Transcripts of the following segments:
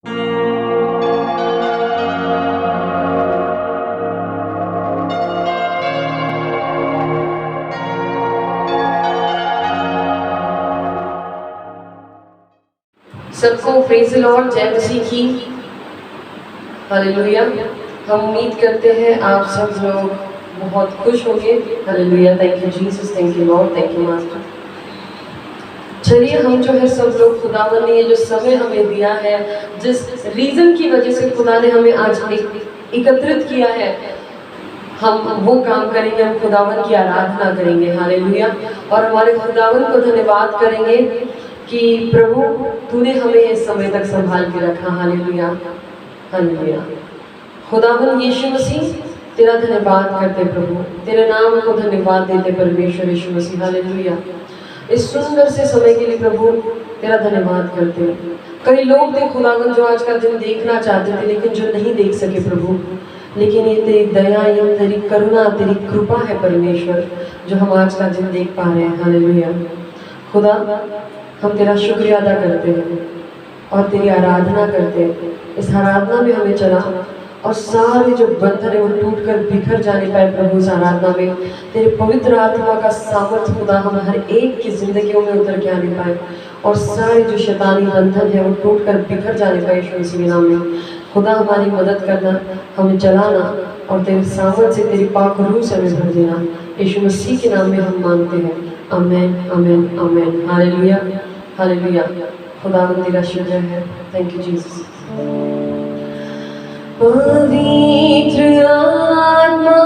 सबको praise the Lord, जय मसीह की। हालेलुया। हम उम्मीद करते हैं आप सब लोग बहुत खुश होंगे। Hallelujah. Thank you Jesus, thank you Lord, thank you master. चलिए हम जो है सब लोग खुदावन ने ये जो समय हमें दिया है, जिस रीज़न की वजह से खुदा ने हमें आज एकत्रित किया है, हम वो काम करेंगे, हम खुदावन की आराधना करेंगे। हालेलुया। और हमारे खुदावन को धन्यवाद करेंगे कि प्रभु तूने हमें इस समय तक संभाल के रखा। Hallelujah, hallelujah. खुदावन यीशु मसीह तेरा धन्यवाद करते प्रभु, तेरे नाम को धन्यवाद देते परमेश्वर यीशु मसीह। हालेलुया। इस सुंदर से समय के लिए प्रभु तेरा धन्यवाद करते हैं। कई लोग थे खुदावन जो आज का दिन देखना चाहते थे लेकिन जो नहीं देख सके प्रभु, लेकिन ये तेरी दया, ये तेरी करुणा, तेरी कृपा है परमेश्वर, जो हम आज का दिन देख पा रहे हैं। हालेलुया। खुदा हम तेरा शुक्रिया अदा करते हैं और तेरी आराधना करते हैं। इस आराधना में हमें चला और सारे जो बंधन है वो टूट कर बिखर जाने पाए प्रभु। इस आराधना में तेरे पवित्र आत्मा का सामर्थ्य खुदा हम हर एक की जिंदगियों में उतर के आने पाए और सारे जो शैतानी बंधन है वो टूट कर बिखर जाने पाए यीशु मसीह के नाम में। खुदा हमारी मदद करना, हमें चलाना और तेरे सामर्थ्य से, तेरी पाक रूह से हमें भर देना। यीशु मसीह के नाम में हम मांगते हैं। Amen, amen, amen. Hallelujah, hallelujah. खुदा तेरा शुक्र है। Thank you Jesus. पवित्र आत्मा,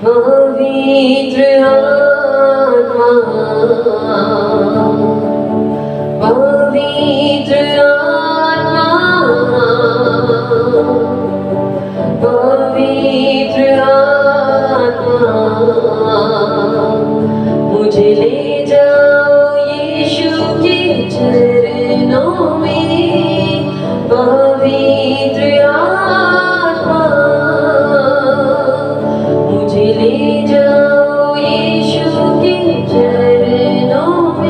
पवित्र आत्मा, पवित्र आत्मा, पवित्र आत्मा, मुझे ले जाओ यीशु के चरणों में। पवित्र आत्मा, मुझे ले जाओ यीशु के चरणों में।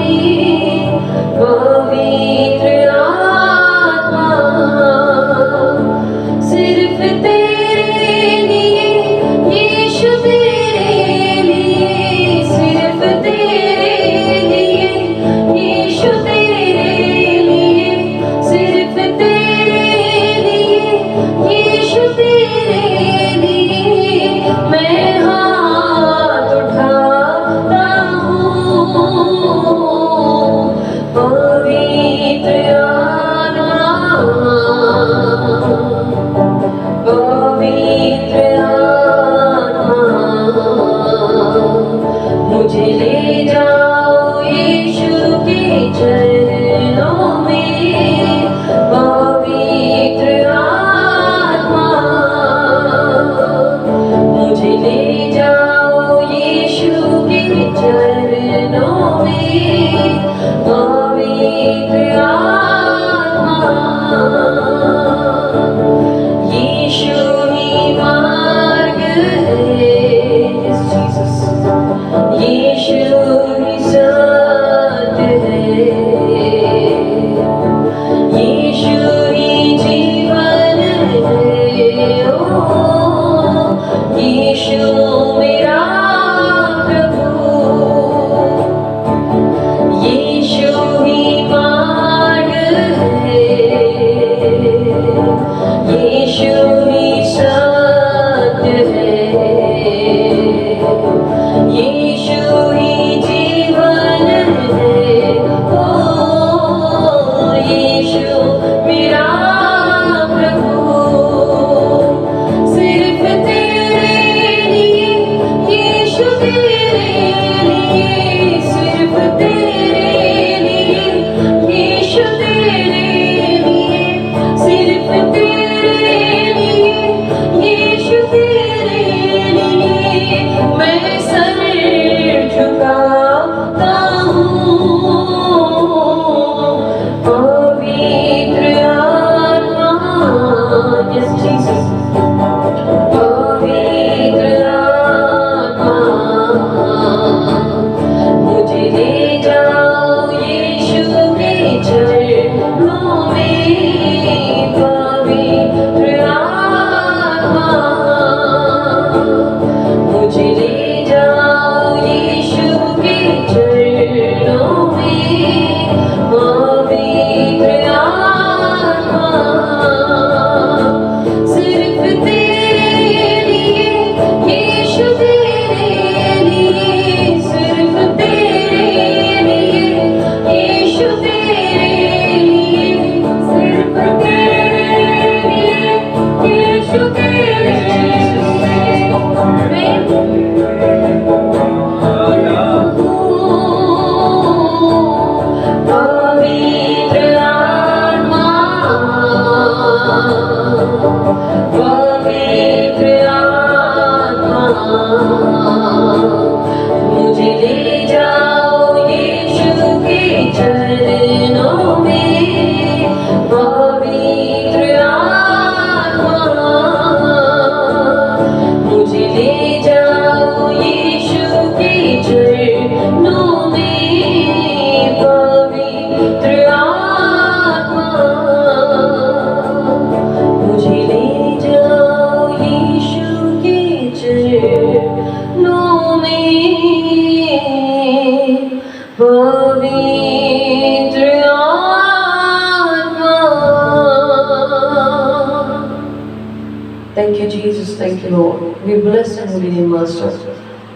Thank you, Jesus. Thank you, Lord. We bless your holy name, Master.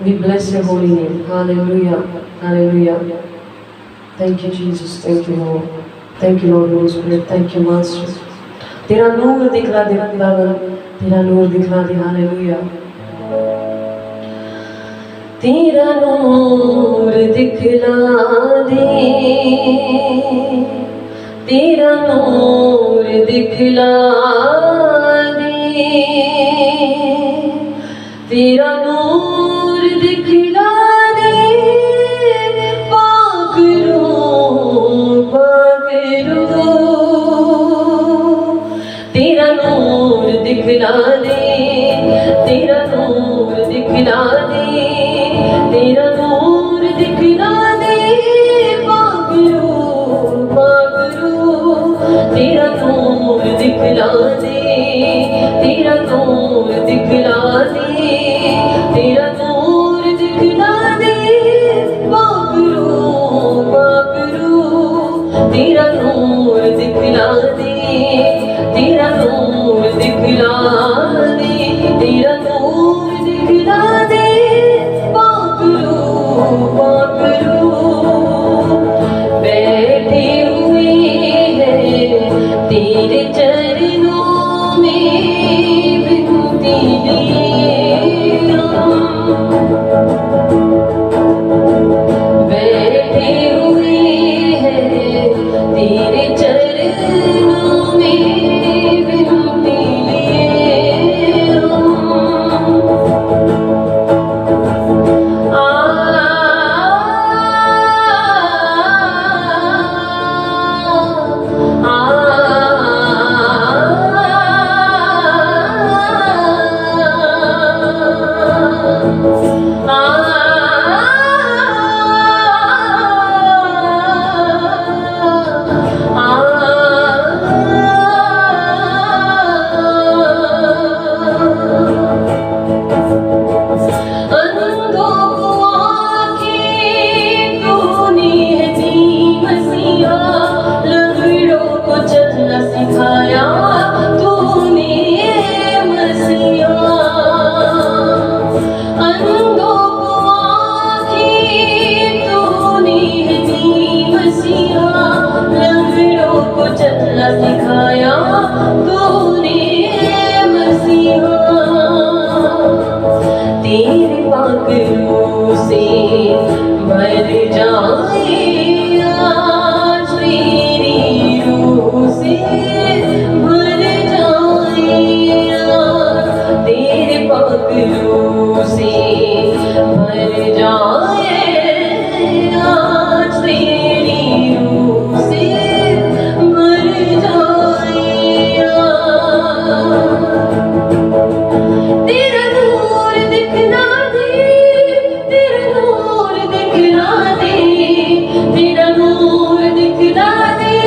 We bless your holy name. Hallelujah. Hallelujah. Thank you, Jesus. Thank you, Lord. Thank you, Lord, Holy Spirit. Thank you, Master. तेरा नूर दिखला दे खुदावन, तेरा नूर दिखला दे। Hallelujah. तेरा नूर दिखला दे, तेरा नूर दिखला दे, तेरा नूर दिखला दे। पाकरू पाकरू तेरा नूर दिखला दे, तेरा नूर दिखला दे, तेरा नूर दिखला दे। पाकरू पाकरू तेरा नूर दिखला दे, तेरा नूर दिखला दे, तेरा नूर दिखला दे। पाकरू पाकरू तेरा नूर दिखला दे, तेरा नूर दिखला दे, तेरा नूर दिखला दे। पाकरू पाकरू बैठे हुए हैं तेरे चरणों में विनती लिए हम। बैठे हुए हैं तेरे चरणों में विनती लिए हम। सिखाया तूने मसीहा, अंधों को आँखें तूने दी मसीहा। लंगड़ों को चलना सिखाया तूने मसीहा। तेरे पाक रूह से भर जाए आज, तेरी रूह से भर जाए आज, तेरे पाक रूह से भर जाए आज, तेरी रूह से भर जाए आज। तेरा नूर दिखला दे, तेरा नूर दिखला दे, तेरा नूर दिखला दे।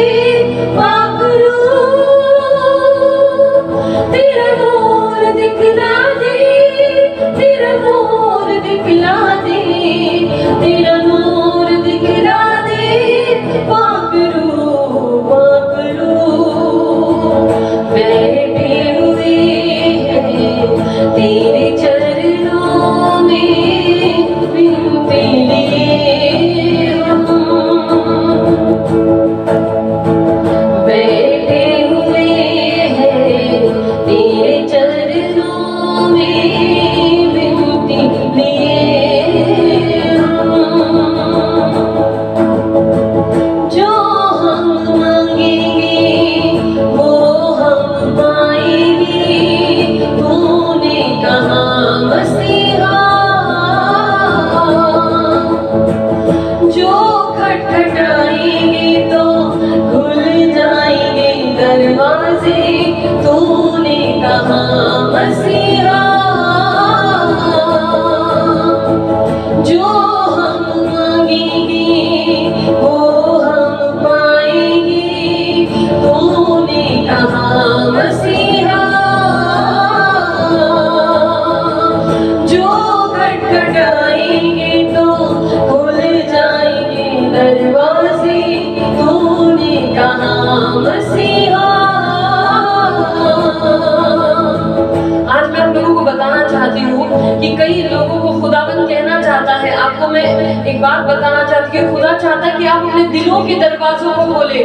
पाकरू एक बात बताना चाहती हूँ, खुदा चाहता है कि आप अपने दिलों के दरवाजों को खोले,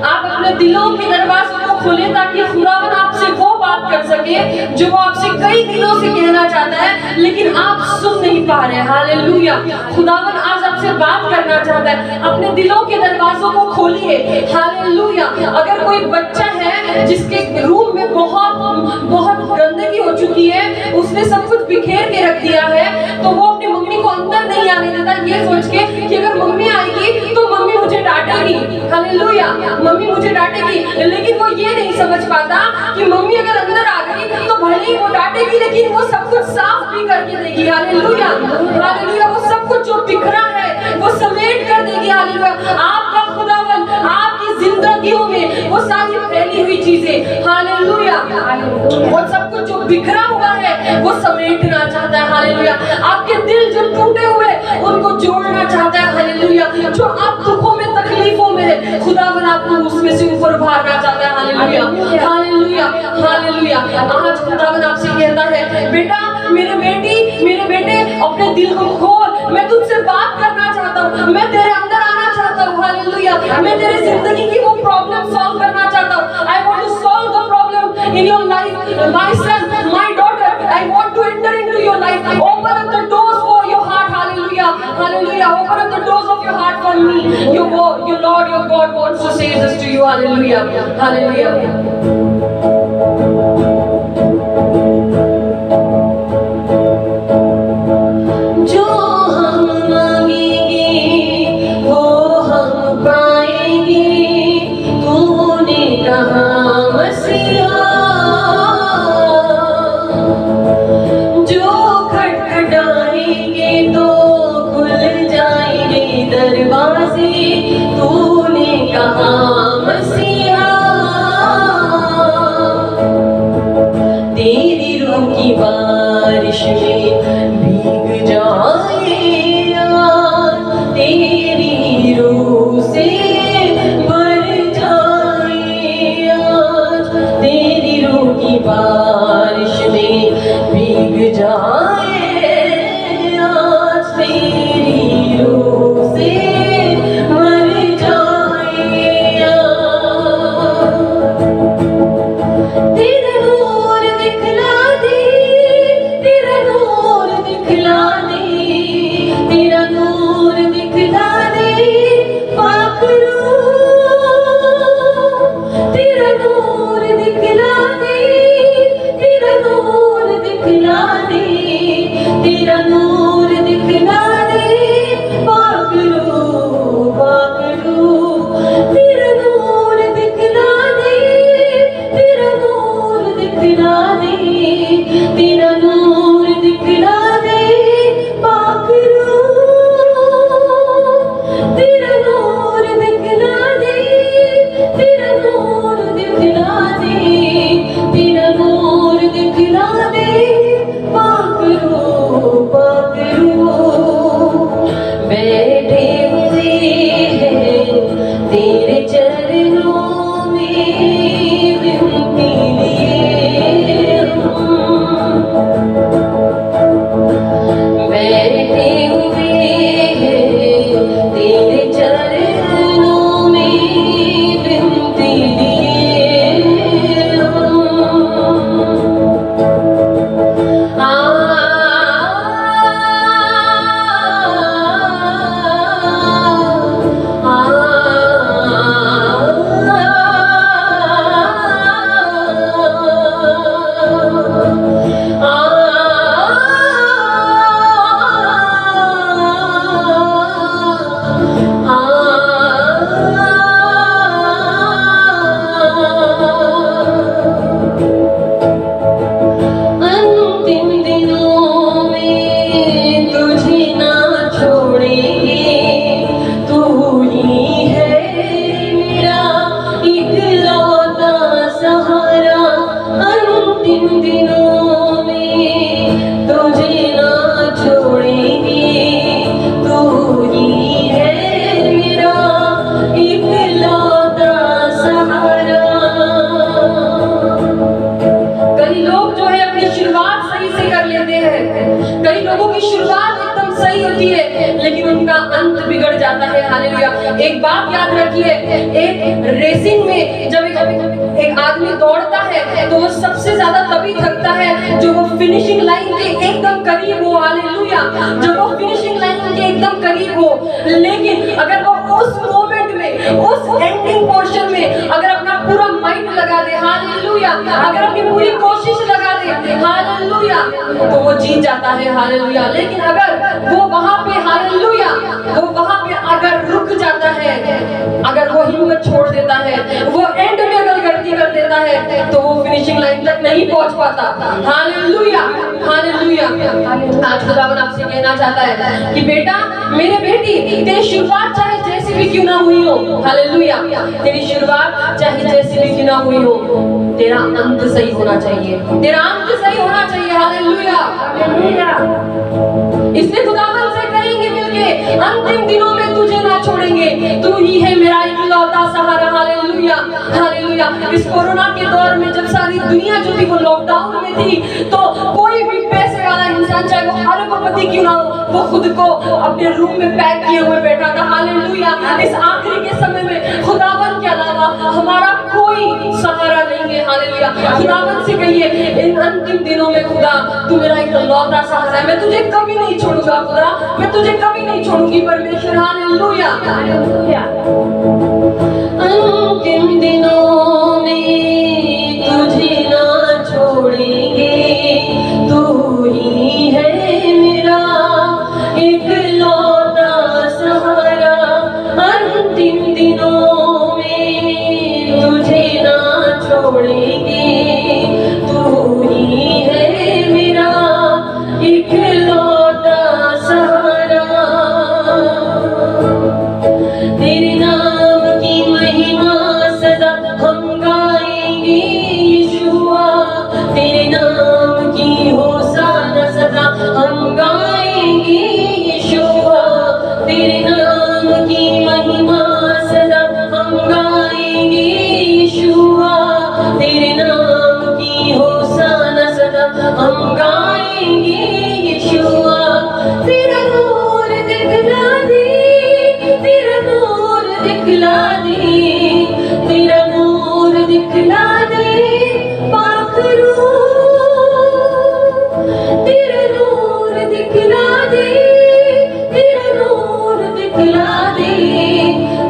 आप अपने दिलों के दरवाजों को खोले, ताकि खुदावन आपसे वो बात कर सके जो वो आपसे कई दिनों से कहना चाहता है, लेकिन आप सुन नहीं पा रहे। हालेलुया। खुदावन आज आपसे बात करना चाहता है, अपने दिलों के दरवाजों को खोलिए। हालेलुया। अगर कोई बच्चा है जिसके रूम में बहुत गंदगी हो चुकी है, उसने सब कुछ बिखेर के रख दिया है, तो वो अपनी मम्मी को अंदर नहीं आने देता, ये सोच के कि अगर मम्मी आएगी तो मम्मी मुझे डांटेगी। हालेलुया। मम्मी मुझे डांटेगी, लेकिन वो ये नहीं समझ पाता कि मम्मी अगर अंदर आ गई तो भले ही वो डांटेगी, लेकिन वो सब कुछ साफ भी करके देगी। हालेलुया। हालेलुया। वो सब कुछ जो बिखरा है वो समेट कर देगी। हालेलुया। आपका खुदावन आपकी जिंदगियों में वो सारी फैली हुई चीजें, हालेलुया, वो सब कुछ जो बिखरा हुआ है वो समेटना चाहता है। हालेलुया। आपके दिल जो टूटे हुए उनको जोड़ना चाहता है। हालेलुया। जो आप दुखों में तकलीफों में है, खुदावन आपको उसमें से ऊपर उभारना चाहता है। हालेलुया। हालेलुया। हालेलुया। आज खुदावन आपसे कहता है, बेटा, मेरे बेटे, अपने दिल को खोल, मैं तुझसे बात करना चाहता हूँ, मैं तेरे अंदर आना चाहता हूँ। हालेलुया। मैं तेरे जिंदगी की वो प्रॉब्लम सॉल्व करना चाहता हूँ। I want to solve the problem in your life, my son, my daughter, I want to enter into your life, open up the doors for your heart. Hallelujah. Hallelujah. Open up the doors of your heart for me, your Lord, your God wants to say this to you. Hallelujah. Hallelujah. बारिश में भीग जाए आज, तेरी रूह से भर जाए आज, तेरी रूह की बारिश में भीग जाए आज, तेरी रूह से भर जाए आज। तेरा नूर दिखला दे, तेरा नूर दिखला दे, तेरा नूर दिखला दे पाक रूह, तेरा नूर दिखला दे, तेरा नूर दिखला दे, तेरा नूर दिखला दे पाक रूह, पाक रूह, तेरा नूर दिखला दे, तेरा नूर दिखला दे, तेरा नूर दिखला दे पाक रूह, तेरा नूर दिखला दे, तेरा नूर दिखला दे, तेरा नूर दिखला दे पाक रूह, पाक रूह। बैठे हुए हैं तेरे चरणों में विनती लिए हम, बैठे हुए हैं तेरे चरणों में विनती लिए हम। अंतिम दिनों में तुझे ना छोड़ेंगे, तू ही है मेरा इकलौता सहारा। अंतिम दिनों में तुझे ना छोड़ेंगे, तू ही है मेरा इकलौता सहारा। कई लोग जो है अपनी शुरुआत सही से कर लेते हैं, कई लोगों की शुरुआत एकदम सही होती है, लेकिन उनका बिगड़ जाता है। हालेलुया। एक बात याद रखिए, एक रेसिंग में जब एक आदमी दौड़ता है तो वो सबसे ज्यादा तभी थकता है जो वो फिनिशिंग लाइन के एकदम करीब हो। हालेलुया। जब वो फिनिशिंग लाइन के एकदम करीब हो, लेकिन अगर वो उस मोमेंट में, उस एंडिंग पोर्शन में अगर अपना पूरा माइंड लगा दे, हालेलुया, अगर अपनी पूरी कोशिश लगा दे, हालेलुया, तो वो जीत जाता है। हालेलुया। लेकिन अगर वो वहां पे, हालेलुया, वो वहां पे अगर रुक जाता है, अगर वो हिम्मत छोड़ देता है, वो एंड में अगर गलती कर देता है, तो वो फिनिशिंग लाइन तक नहीं पहुंच पाता। हालेलुया। हालेलुया। आज खुदावन आपसे कहना चाहता है कि बेटा, मेरे बेटी, तेरी शुरुआत चाहे जैसी भी क्यों ना हुई हो, हालेलुया, तेरी शुरुआत चाहे जैसी भी क्यों ना हुई हो, तेरा अंत सही होना चाहिए। तेरा अंत सही होना चाहिए। हालेलुया। हालेलुया। इसलिए खुदावन से कहेंगे मिलके, अंतिम दिनों में तुझे ना छोड़ेंगे, तू ही है मेरा इकलौता सहारा। हालेलुया। हालेलुया। इस कोरोना के दौर में जब सारी दुनिया जो थी वो लॉकडाउन में थी, तो कोई भी पैसे वाला इंसान, चाहे वो अरबपति क्यों ना हो, वो खुद को अपने रूम में पैक किए हुए बैठा था। हालेलुया। इस आखिरी के समय में खुदावन के अलावा हमारा कोई सहारा नहीं है। हालेलुया। खुदावन से कहिए, इन अंतिम दिनों में खुदा, तू मेरा इकलौता सहारा है, मैं तुझे कभी नहीं छोड़ूंगा। खुदा, मैं तुझे कभी नहीं छोड़ूंगी परमेश्वर। हालेलुया। हालेलुया। अंतिम दिनों में तुझे ना छोड़ेंगे, तू ही है मेरा इकलौता सहारा। अंतिम दिनों में तुझे ना छोड़ेंगे, तू ही है मेरा इकलौता सहारा। तेरे नाम की महिमा सदा हम गाएंगे यीशुआ, तेरे नाम की होशाना सदा हम गाएंगे यीशुआ, तेरे नाम की महिमा सदा हम गाएंगे यीशुआ, तेरे नाम की होशाना सदा हम गाएंगे यीशुआ। तेरा नूर दिखला दे, तेरा नूर दिखला दे, तेरा नूर दिखला दे पाखरू, तेरा नूर दिखला दे, तेरा नूर दिखला दे,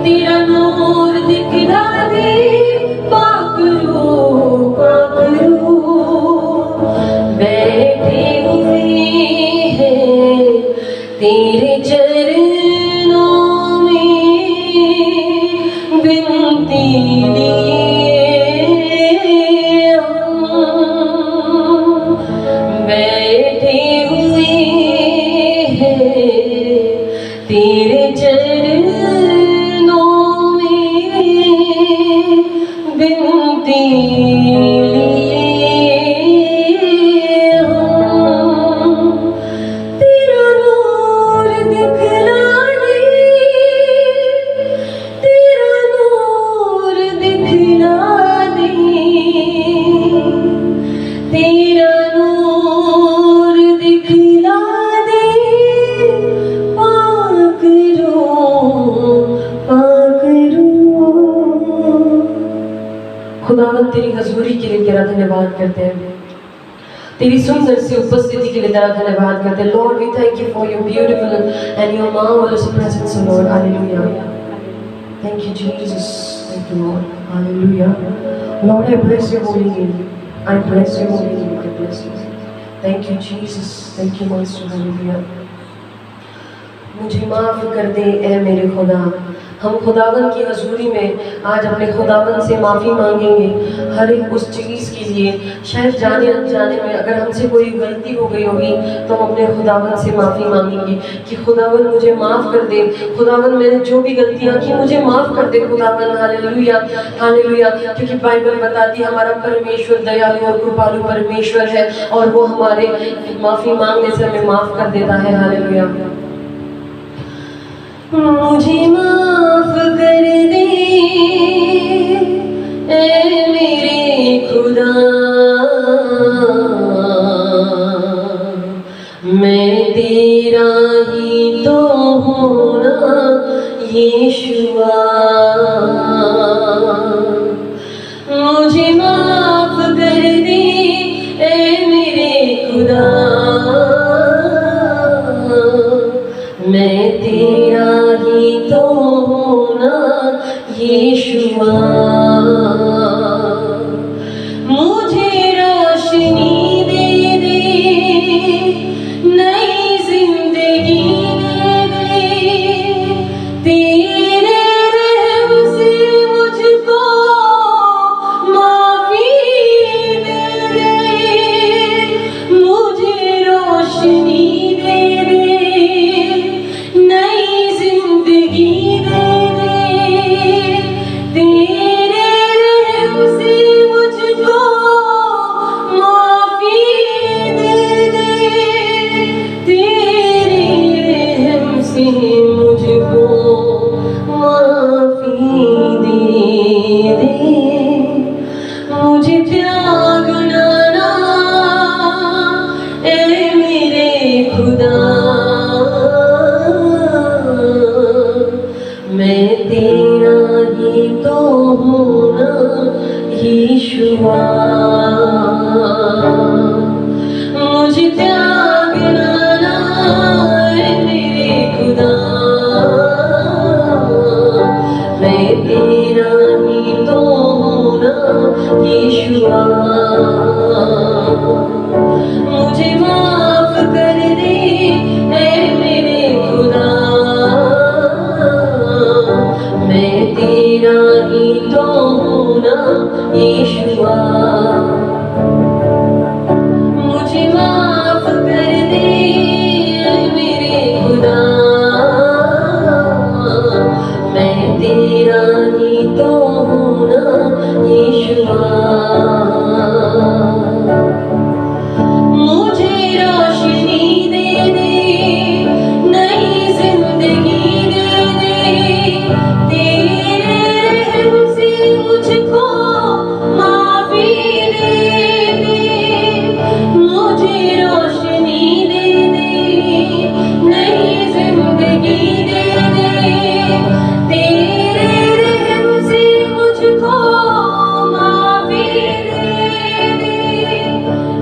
तेरा नूर दिखला दे पाखरू, पाखरू। बैठे हुए हैं तेरे चरणों में, बिनती लिए हम बैठे हुए हैं तेरे चरणों में, बिनती खुदावंद तेरी हजूरी के लिए तेरा धन्यवाद करते हैं, तेरी सुंदर सी उपस्थिति के लिए तेरा धन्यवाद करते हैं। Lord, we thank you for your beautiful and your marvellous presence, Lord. Hallelujah. Thank you Jesus, thank you Lord. Hallelujah. Lord, I bless your holy name, I bless your holy name, I bless you. Thank you Jesus, thank you master. Hallelujah. मुझे माफ कर दे ऐ मेरे खुदा। हम खुदावन की हजूरी में आज अपने खुदावन से माफ़ी मांगेंगे हर एक उस चीज़ के लिए, शायद जाने अनजाने में अगर हमसे कोई गलती हो गई होगी तो हम अपने खुदावन से माफ़ी मांगेंगे कि खुदावन मुझे माफ़ कर दे, खुदावन मैंने जो भी गलतियाँ की मुझे माफ़ कर दे खुदावन। हालेलुया। हालेलुया। क्योंकि बाइबल बताती है हमारा परमेश्वर दयालु और कृपालु परमेश्वर है और वो हमारे माफ़ी मांगने से हमें माफ़ कर देता है। हालेलुया। मुझे माफ कर दे ऐ मेरे खुदा, मैं तेरा ही तो हूँ ना यीशुआ मुझे रोशनी दे दे, नई जिंदगी दे दे, तेरे रहम से मुझको माफी दे दे, मुझे रोशनी दे दे, नई जिंदगी दे दे, तेरे रहम से मुझको माफी दे दे, तेरे रहम से मुझको माफी दे दे, मुझे त्यागना ना ए मेरे खुदा, मैं तेरा ही तो हूँ ना यीशुआ, मुझे त्यागना ना ए मेरे खुदा, मैं तेरा ही तो हूँ ना यीशुआ, मुझे माफ कर दे ऐ मेरे खुदा, मैं तेरा ही तो हूँ ना यीशुआ, मुझे माफ कर दे ऐ मेरे खुदा, मैं तेरा ही तो हूँ ना यीशुआ, मुझे रोशनी दे दे, नई जिंदगी दे दे, तेरे रहम से मुझको माफी दे दे, मुझे रोशनी दे दे, नई जिंदगी दे दे, तेरे रहम से मुझको माफी दे दे,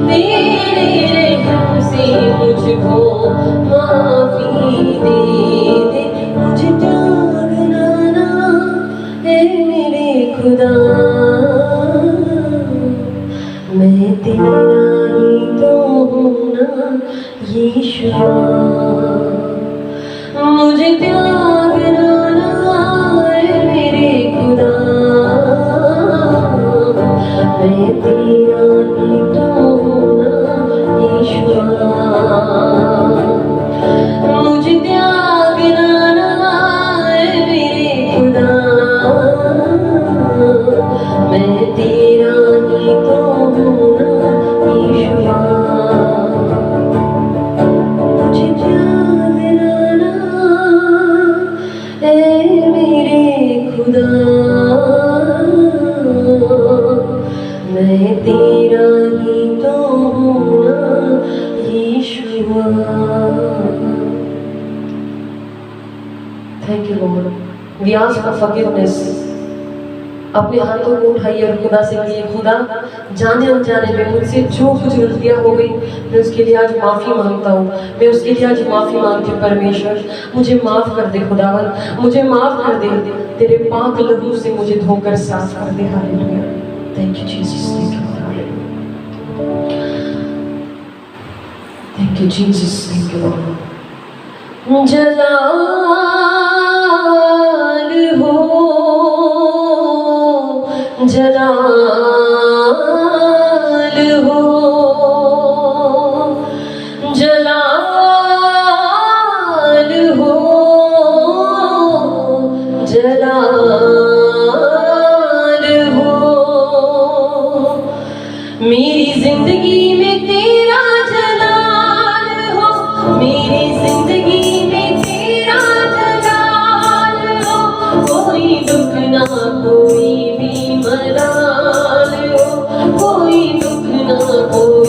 तेरे रहम से मुझको माफी दे दे, मुझे त्यागना ना है मेरे खुदा, मैं तेरा ही तो हूँ ना यीशुआ, मुझे त्यागना ना है मेरे खुदा, मैं तेरा ही तो हूँ ना यीशुआ, मुझे त्यागना ना है मेरे खुदा, मैं तेरा ही तो हूँ ना यीशुआ, मुझे त्यागना ना है मेरे खुदा, मैं तेरा ही तो हूँ ना यीशुआ। Thank you Lord. We ask for forgiveness. अपने हाथों को उठाइए और खुदा से कहिए, खुदा जाने अनजाने में मुझसे जो कुछ गलतियां हो गई मैं उसके लिए आज माफ़ी मांगता हूँ, मैं उसके लिए आज माफ़ी मांगती हूँ। परमेश्वर मुझे माफ़ कर दे, खुदावन मुझे माफ़ कर दे, तेरे पाक लहू से मुझे धोकर साफ कर दे। Hallelujah. Thank you Jesus, thank you Jesus, thank you Lord. जलाल हो, जलाल हो, जलाल हो, जलाल हो, मेरी जिंदगी में तेरा जलाल हो, मेरी जिंदगी में तेरा जलाल हो, कोई दुख ना कोई भी मलाल हो, कोई दुख ना कोई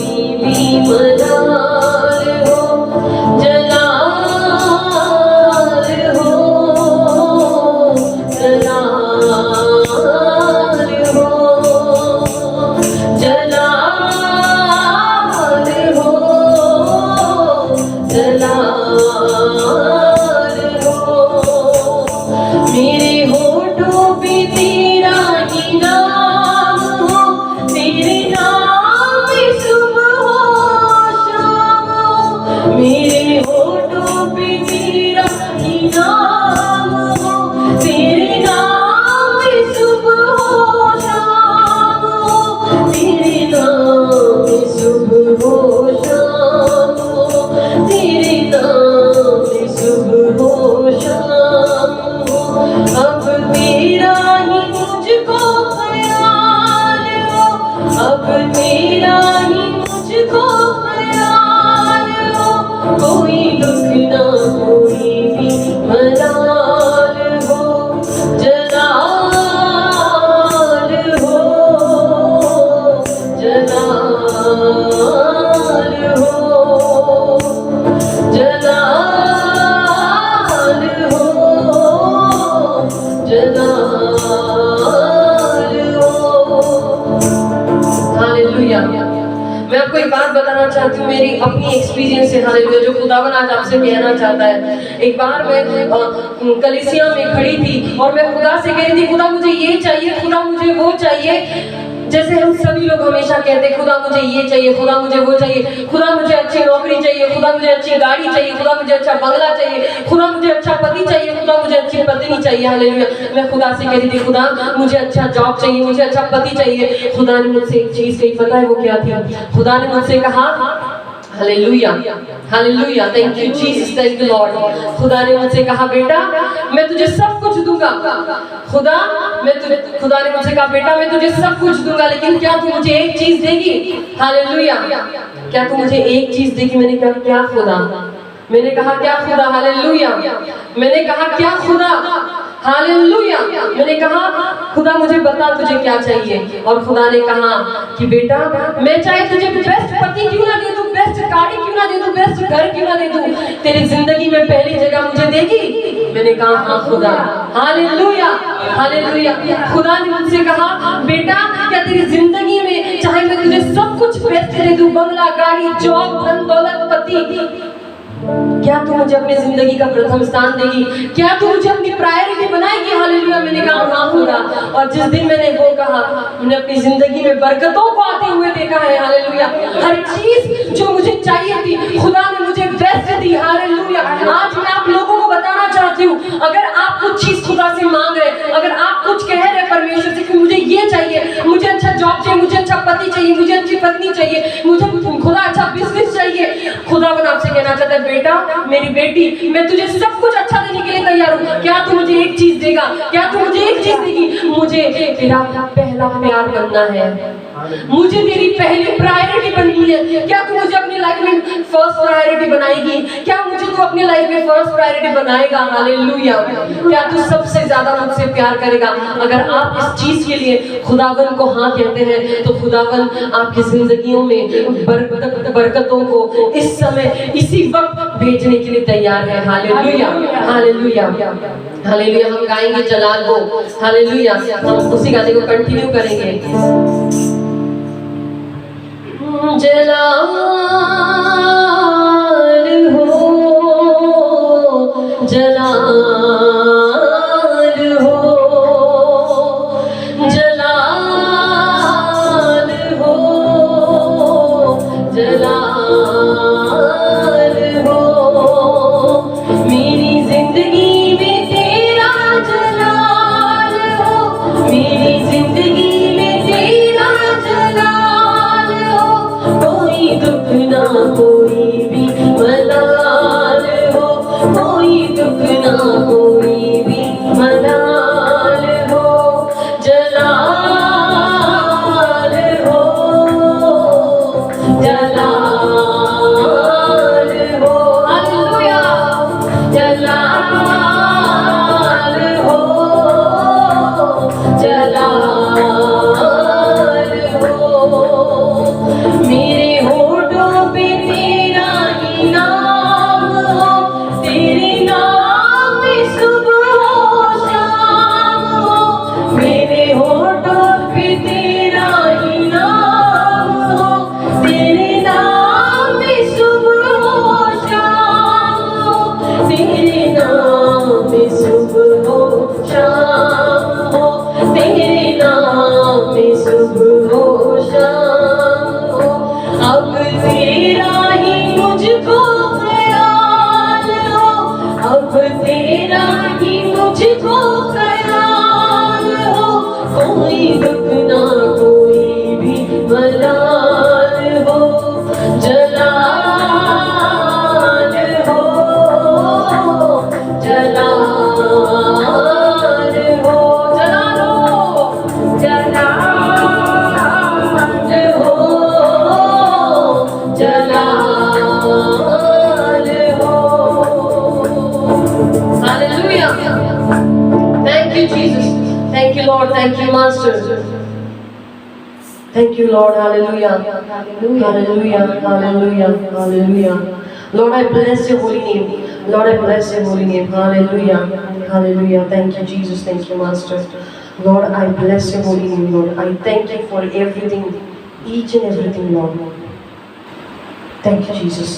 मैं आपको एक बात बताना चाहती हूँ, मेरी अपनी एक्सपीरियंस से, हालेलुया, जो खुदावन आज आपसे कहना चाहता है। एक बार मैं कलीसिया में खड़ी थी और मैं खुदा से कह रही थी, खुदा मुझे ये चाहिए, खुदा मुझे वो चाहिए। जैसे हम सभी लोग हमेशा कहते हैं, खुदा मुझे ये चाहिए, खुदा मुझे वो चाहिए, खुदा मुझे अच्छी नौकरी चाहिए, खुदा मुझे अच्छी गाड़ी चाहिए, खुदा मुझे अच्छा बंगला चाहिए, खुदा मुझे अच्छा पति चाहिए, खुदा मुझे अच्छी पत्नी चाहिए। हालेलुया। मैं खुदा से कह रही थी, खुदा मुझे अच्छा जॉब चाहिए, मुझे अच्छा पति चाहिए। खुदा ने मुझसे एक चीज कही, पता है वो क्या थी? खुदा ने मुझसे कहा, hallelujah, hallelujah, thank you Jesus, thank you Lord. खुदा ने मुझसे कहा, बेटा मैं तुझे सब कुछ दूंगा। खुदा ने मुझसे कहा, बेटा मैं तुझे सब कुछ दूंगा, लेकिन क्या तू मुझे एक चीज देगी? हालेलुया, क्या तू मुझे एक चीज देगी? मैंने कहा, क्या खुदा? मैंने कहा, क्या खुदा? हालेलुया। मैंने कहा, क्या खुदा? हालेलुया। मैंने कहा, खुदा मुझे बता तुझे क्या चाहिए? और खुदा ने कहा कि बेटा मैं चाहे तुझे बेस्ट पति क्यों ना दे दूं, बेस्ट गाड़ी क्यों ना दे दूं, बेस्ट घर क्यों ना दे दूं, तेरी जिंदगी में पहली जगह मुझे देगी? मैंने कहा, हाँ खुदा। Hallelujah, hallelujah. खुदा ने मुझसे कहा, बेटा क्या तेरी जिंदगी में चाहे मैं तुझे सब कुछ बेस्ट दे दूं, बंगला, गाड़ी, जॉब, धन दौलत, पति, क्या तू मुझे अपनी जिंदगी का प्रथम स्थान देगी? क्या तू मुझे अपनी प्रायोरिटी बनाएगी? हालेलुया। मैंने कहा, हाँ खुदा। और जिस दिन मैंने वो कहा, मैंने अपनी जिंदगी में बरकतों को आते हुए देखा है। हालेलुया। हर चीज जो मुझे चाहिए थी, खुदा ने मुझे बेस्ट दी। हालेलुया। आज मैं आप लोगों को बताना चाहती हूँ, अगर आप कुछ चीज खुदा से मांग रहे, अगर आप कुछ कह रहे परमेश्वर से कि मुझे ये चाहिए, मुझे अच्छा जॉब चाहिए, मुझे अच्छा पति चाहिए, मुझे अच्छी पत्नी चाहिए, मुझे खुदा अच्छा बिजनेस चाहिए, खुदावन आपसे कहना चाहता है, बेटा मेरी बेटी मैं तुझे सब कुछ अच्छा देने के लिए तैयार हूँ। क्या तू मुझे एक चीज देगा? क्या तू मुझे एक चीज देगी? मुझे तेरा पहला प्यार बनना है, मुझे तेरी पहली प्रायोरिटी बननी है। क्या तू मुझे अपनी लाइफ में फर्स्ट प्रायोरिटी बनाएगी? क्या मुझे तू अपनी लाइफ में फर्स्ट प्रायोरिटी बनाएगा? हालेलुया। क्या तू सबसे ज्यादा मुझसे प्यार करेगा? अगर आप इस चीज के लिए खुदावन को हाँ कहते हैं, तो खुदावन आपकी जिंदगियों में बरकतों को इस समय इसी वक्त भेजने के लिए तैयार है। Hallelujah, hallelujah, hallelujah. हम गाएंगे जलाल को, हालेलुया। हम उसी गाने को कंटिन्यू करेंगे। जलाल हो, जलाल हो, जलाल हो, जलाल हो। मेरी जिंदगी में तेरा जलाल हो, मेरी जिंदगी में तेरा जलाल हो। कोई दुख ना कोई भी मलाल हो, कोई दुख ना कोई भी मलाल हो। जलाल हो, जलाल हो, हालेलुया। जलाल हो, जलाल हो। मेरे होठों पे तेरा ही नाम हो, तेरे नाम में सुबह हो शाम हो। मेरे होठों पे तेरा ही नाम हो, तेरे नाम में सुबह हो शाम हो। तेरे नाम में सुबह हो शाम हो, तेरे नाम में सुबह हो शाम हो। अब तेरा ही मुझको ख्याल हो, अब तेरा ही मुझको ख्याल हो। कोई दुख ना कोई भी मलाल हो। जलाल हो, जलाल हो, जलाल हो, जलाल हो, जलाल हो। Hallelujah. Thank you Jesus. Thank you Lord. Thank you Master. Thank you Lord. Hallelujah. Hallelujah. Hallelujah. Hallelujah. Lord, I bless your holy name. Lord, I bless your holy name. Hallelujah. Hallelujah. Thank you Jesus. Thank you Master. Lord, I bless your holy name, Lord. I thank you for everything, each and everything, Lord. Thank you Jesus.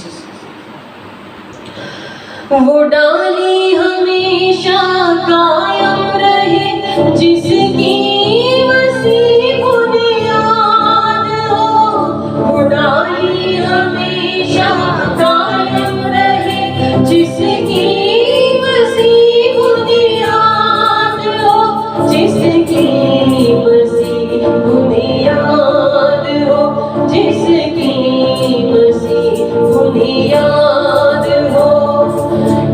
वो डाली हमेशा कायम रहे जिसकी वसी बुनियाद हो, वो डाली हमेशा कायम रहे जिसकी वसी बुनियाद हो, जिसकी वसी बुनियाद हो, जिसकी वसी बुनियाद हो।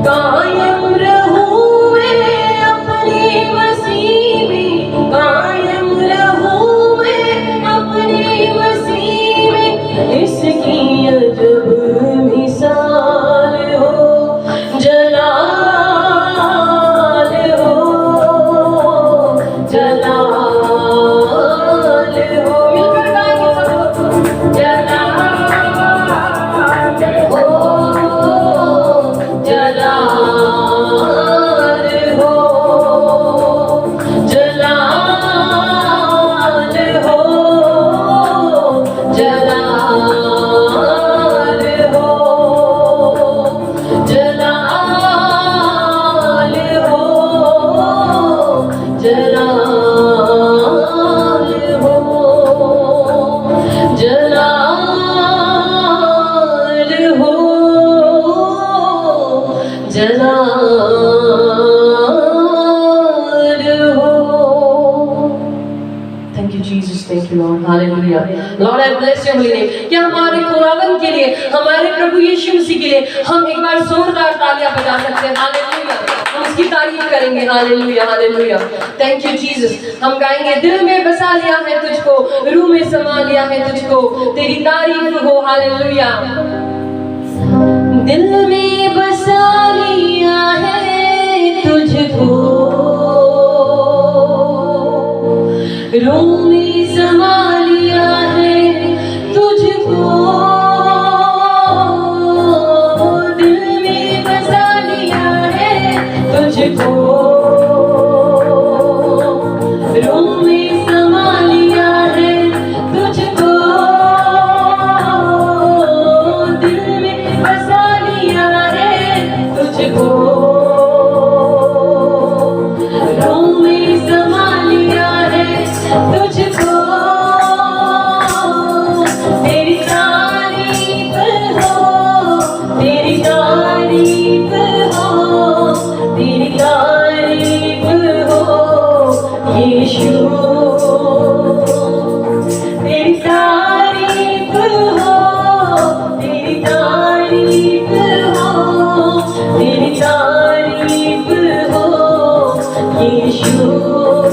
कायम रहूं मैं अपनी वसी में, कायम रहूं मैं अपनी वसी में, इसकी अजब मिसाल हो, जलाल हो, जलाल हो। मिलकर गाएंगे सब लोग, जलाल हो, जलाल हो, जलाल हो, जलाल हो, जलाल हो, जलाल हो, जलाल हो, जलाल हो। Thank you Jesus, thank you Lord, hallelujah. Lord I bless your holy name. क्या हमारे खुदावंद के लिए, हमारे प्रभु यीशु मसीह के लिए हम एक बार जोरदार तालियां बजा सकते हैं? हालेलुया, हम उसकी तारीफ करेंगे। Hallelujah, hallelujah. Thank you Jesus. हम गाएंगे, दिल में बसा लिया है तुझको, रूह में समा लिया है तुझको, तेरी तारीफ हो। हालेलुया। दिल में बसा लिया है तुझको, रूह में समा लिया है तुझको, दिल में बसा लिया है तुझको, रूह में समा लिया है तुझको, दिल में बसा लिया है तुझको, रूह में समा लिया है तुझको। तेरी तारीफ हो, तेरी तारीफ हो, तेरी तारीफ हो यीशु, तेरी तारीफ हो, तेरी तारीफ हो, तेरी तारीफ हो यीशु।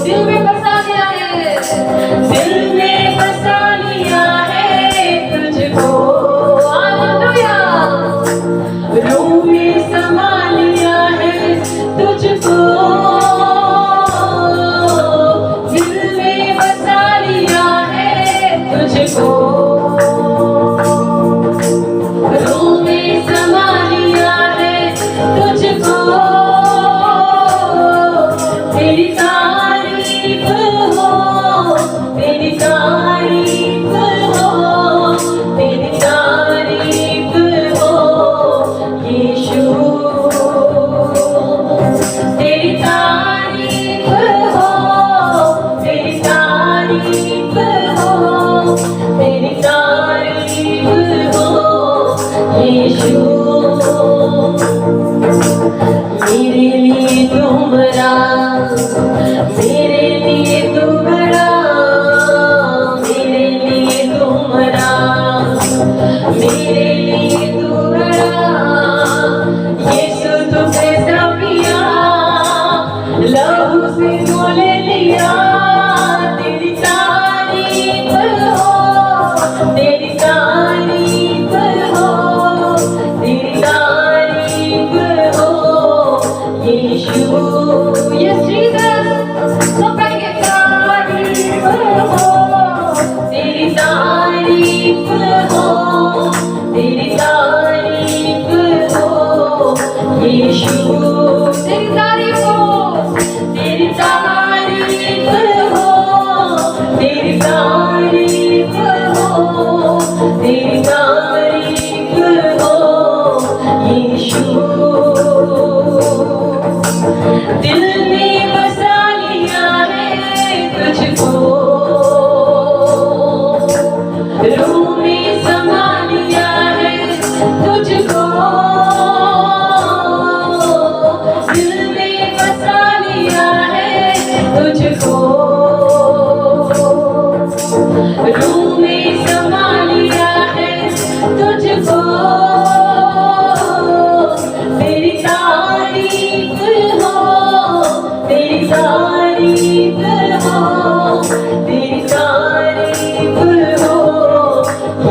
दिल में बसा लिया है, दिल में बसा लिया है तुझको, हालेलुया। रूह में समा लिया है तुझको, दिल में बसा लिया है तुझको, रूह में समा लिया है तुझको, तेरी तारीफ हो, तेरी तारीफ हो, तेरी तारीफ हो यीशु, तेरी तारीफ हो, तेरी तारीफ हो, तेरी तारीफ हो यीशु। मेरे लिए तुम बड़ा, मेरे लिए तुम बड़ा, मेरे लिए तुम बड़ा, मेरे लिए तुम बड़ा, यीशु तू कैसा पिया, लहू से धुल लिया, तेरी तारीफ हो, तेरी तारीफ हो, तेरी तारीफ हो यीशु। Yes, Jesus. So bring it down.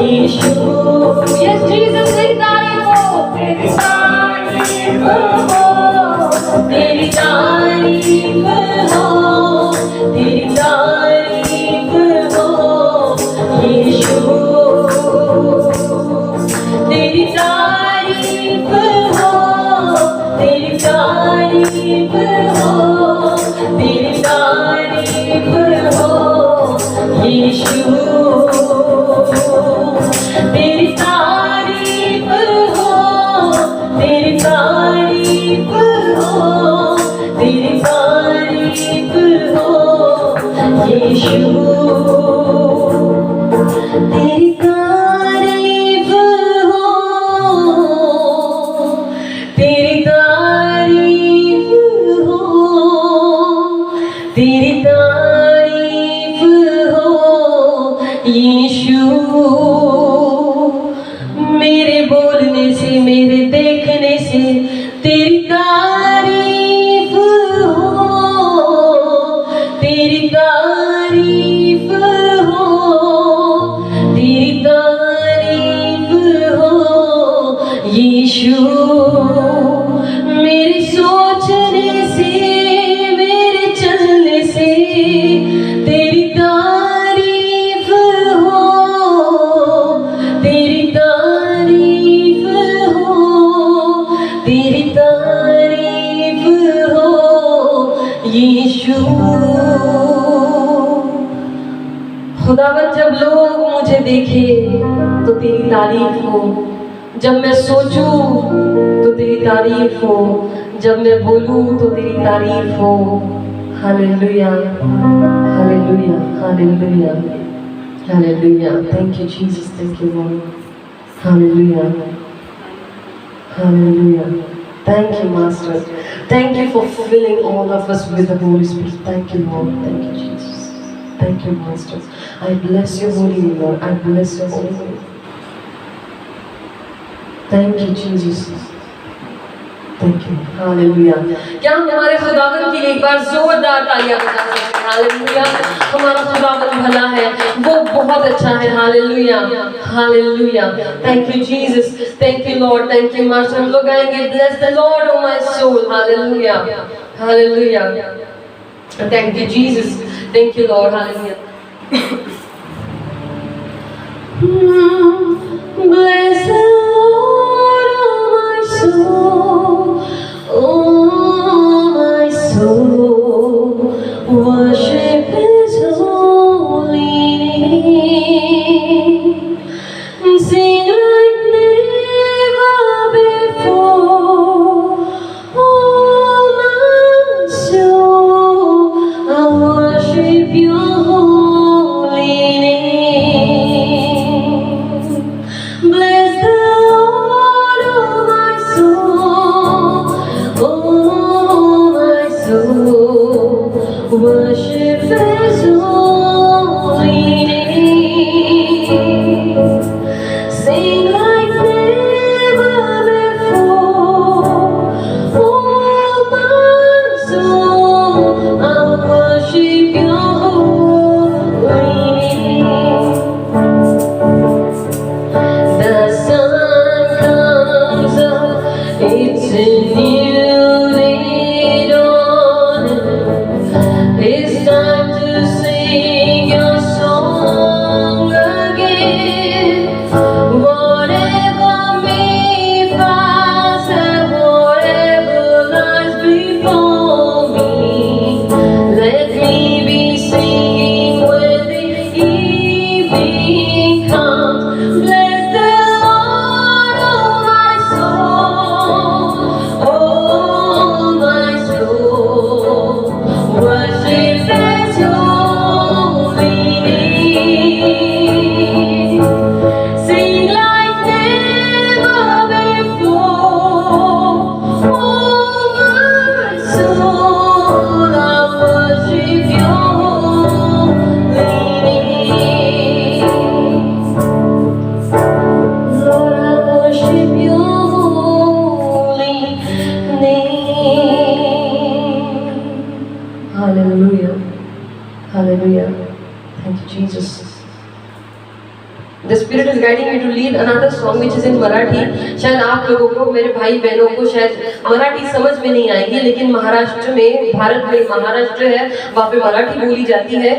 यीशु यस जीसस तेरी तारीफ हो तेरी तारीफ हो तेरी तारीफ हो यीशु तेरी तारीफ हो तेरी तारीफ हो तेरी तारीफ हो यीशु तेरी तारीफ हो तेरी तारीफ हो तेरी तारीफ हो यीशु तेरी तारीफ हो तेरी तारीफ हो तेरी तारीफ हो यीशु मेरे बोलने से मेरे देखने से तेरी तारीफ हो तेरी तारीफ हो तेरी तारीफ हो यीशु मेरे सोचने से मेरे चलने से तेरी तारीफ हो तेरी तारीफ हो तेरी तारीफ हो यीशु खुदावन जब लोग मुझे देखे तो तेरी तारीफ हो जब मैं सोचूं तो तेरी तारीफ हो जब मैं बोलूं तो तेरी तारीफ हो hallelujah hallelujah hallelujah hallelujah thank you Jesus thank you Lord hallelujah hallelujah thank you master thank you for filling all of us with the Holy Spirit thank you Lord thank you Jesus thank you master I bless your holy name Lord I bless your holy name thank you Jesus thank you hallelujah क्या हम हमारे खुदावन के लिए एक बार जोरदार तालियां बजा सकते हैं हालेलुया हमारा खुदावन भला है वो बहुत अच्छा है hallelujah hallelujah thank you Jesus thank you Lord thank you master हम लोग गाएंगे bless the Lord o my soul hallelujah hallelujah thank you Jesus thank you Lord hallelujah bless the Lord oh my soul oh my soul worship his holy name sing like never before oh my soul I worship your holy name bless the Lord oh my soul oh my soul worship his holy name sing like never before oh my soul I worship your holy name the sun comes up it's a new day dawning it's time to sing your song again whatever may pass and whatever lies before me let me be singing when the evening comes bless the Lord oh my soul oh my soul worship his holy name sing like never before oh my soul I worship your holy name The Spirit is guiding me to lead another song which is in Marathi. शायद आप लोगों को, मेरे भाई बहनों को शायद मराठी समझ में नहीं आएगी, लेकिन महाराष्ट्र में, भारत में महाराष्ट्र है, वहाँ पे मराठी बोली जाती है,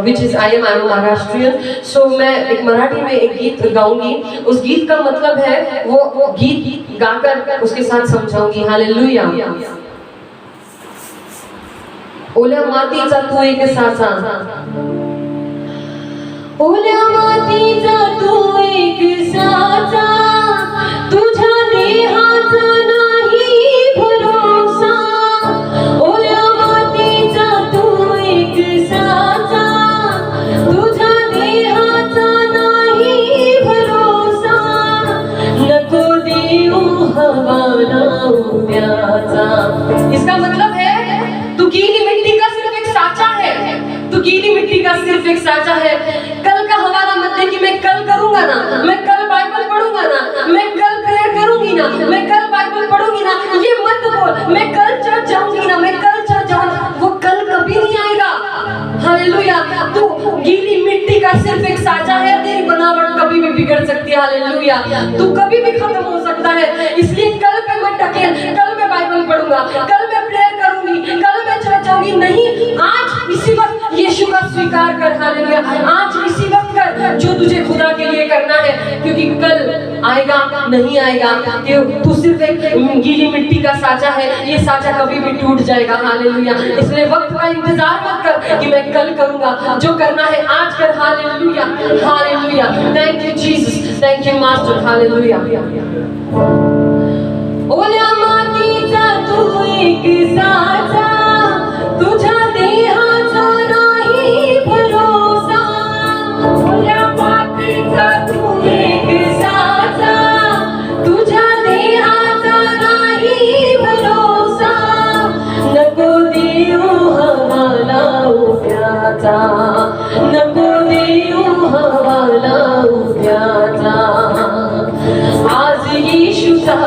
which is I am Maharashtrian. So मैं एक मराठी में एक गीत गाऊंगी. उस गीत का मतलब है, वो गीत गाकर उसके साथ समझाऊंगी. हालेलुया. ओल्या मातीचा तू एक साचा, ओल्या मातीचा तू एक साचा, तुझ्या देहाचा नाही भरोसा. ओल्या मातीचा तू एक साचा, तुझ्या देहाचा नाही भरोसा. नको देऊ हवाला उद्याचा. इसका मतलब है तू गीली मिट्टी का सिर्फ एक साचा है, तू गीली मिट्टी का सिर्फ एक साचा है. कल का हवाला मत दे कि मैं कल करूंगा ना, मैं कल बाइबल पढ़ूंगा ना, मैं कल प्रेयर करूंगी ना, मैं कल बाइबल पढ़ूंगी ना, ये मत बोल. मैं कल चर्च जाऊंगी ना, मैं कल चर्च जाऊंगा, वो कल कभी नहीं आएगा. हालेलुया. तू गीली मिट्टी का सिर्फ एक साचा है, तेरी बनावट कभी भी बिगड़ सकती है. हालेलुया. तू कभी भी खत्म हो सकता है, इसलिए कल पे मत ढकेल. कल मैं बाइबल पढ़ूंगा, कल मैं प्रेयर करूंगी, कल मैं चर्च जाऊंगी. नहीं, आज इसी वक्त यीशु का स्वीकार कर. हालेलुया. आज इसी वक्त कर जो तुझे खुदा के लिए करना है, क्योंकि कल आएगा नहीं आएगा. तू सिर्फ एक गीली मिट्टी का साचा है, ये साचा कभी भी टूट जाएगा. हालेलुया. इसलिए वक्त का इंतजार मत कर कि मैं कल करूंगा, जो करना है आज कर. Hallelujah. Hallelujah. Thank you Jesus, thank you master. Hallelujah. ओल्या मातीचा तू एक साचा, तुझ्या देहाचा नाही भरोसा. ओल्या मातीचा तू एक साचा, तुझ्या देहाचा नाही भरोसा. नको देऊ हवाला उद्याचा, नको देऊ हवाला उद्याचा. आज येशूचा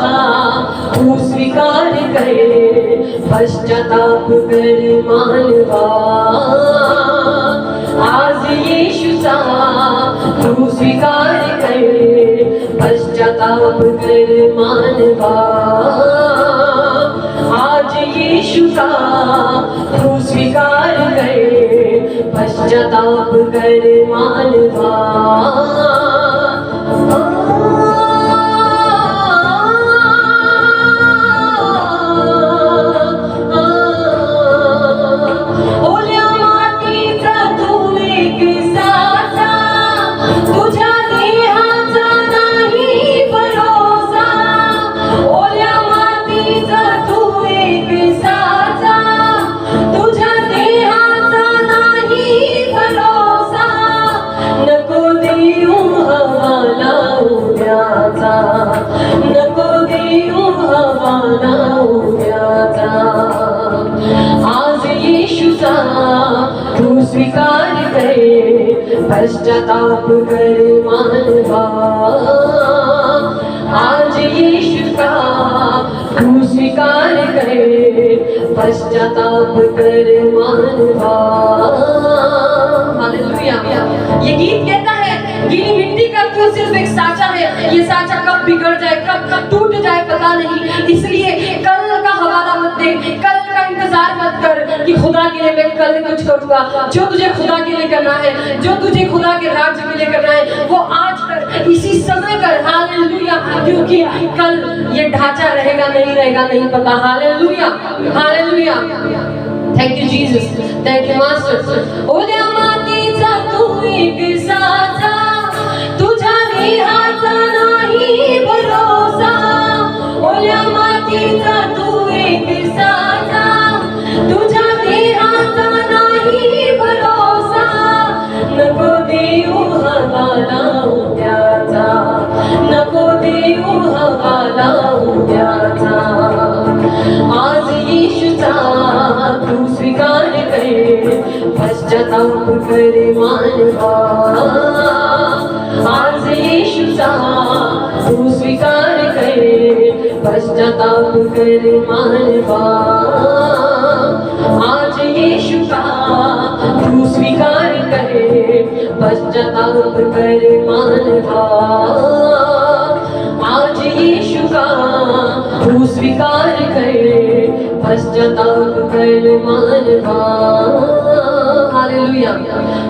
तू स्वीकार कर, पश्चाताप कर मानवा. आज येशूचा तू स्वीकार कर, पश्चाताप कर मानवा. आज येशूचा तू स्वीकार कर, पश्चाताप कर मानवा. नको देऊ हवाला उद्याचा. आज येशूचा तू स्वीकार कर, पश्चाताप कर मानवा. आज येशूचा तू स्वीकार कर, पश्चाताप कर मानवा. हालेलुया. ये गीत कहता है गीली मिट्टी का तू सिर्फ एक साचा है, ये साचा कब बिगड़ जाए, कब टूट जाए पता नहीं. इसलिए कल का हवाला मत दे, कल का इंतजार मत कर कि खुदा के लिए मैं कल कुछ करूंगा. जो तुझे खुदा के लिए करना है, जो तुझे खुदा के राज्य के लिए करना है, वो आज कर, इसी समय कर. हालेलुया. क्योंकि कल ये ढांचा रहेगा नहीं रहेगा नहीं पता. Hallelujah. Hallelujah. Thank you Jesus, thank you master. ओल्या मातीचा तू एक साचा, तुझ्या देहाचा नाही भरोसा. ओल्या मातीचा तू एक साचा, तुझ्या देहाचा नाही भरोसा. नको देऊ हवाला उद्याचा, नको देऊ हवाला उद्याचा. आज येशूचा तू स्वीकार कर, पश्चाताप कर मानवा. आज येशूचा तू स्वीकार कर, पश्चाताप कर मानवा. आज येशूचा तू स्वीकार कर, पश्चाताप कर मानवा, आज यीशु का तू स्वीकार कर, पश्चाताप कर मानवा। Hallelujah.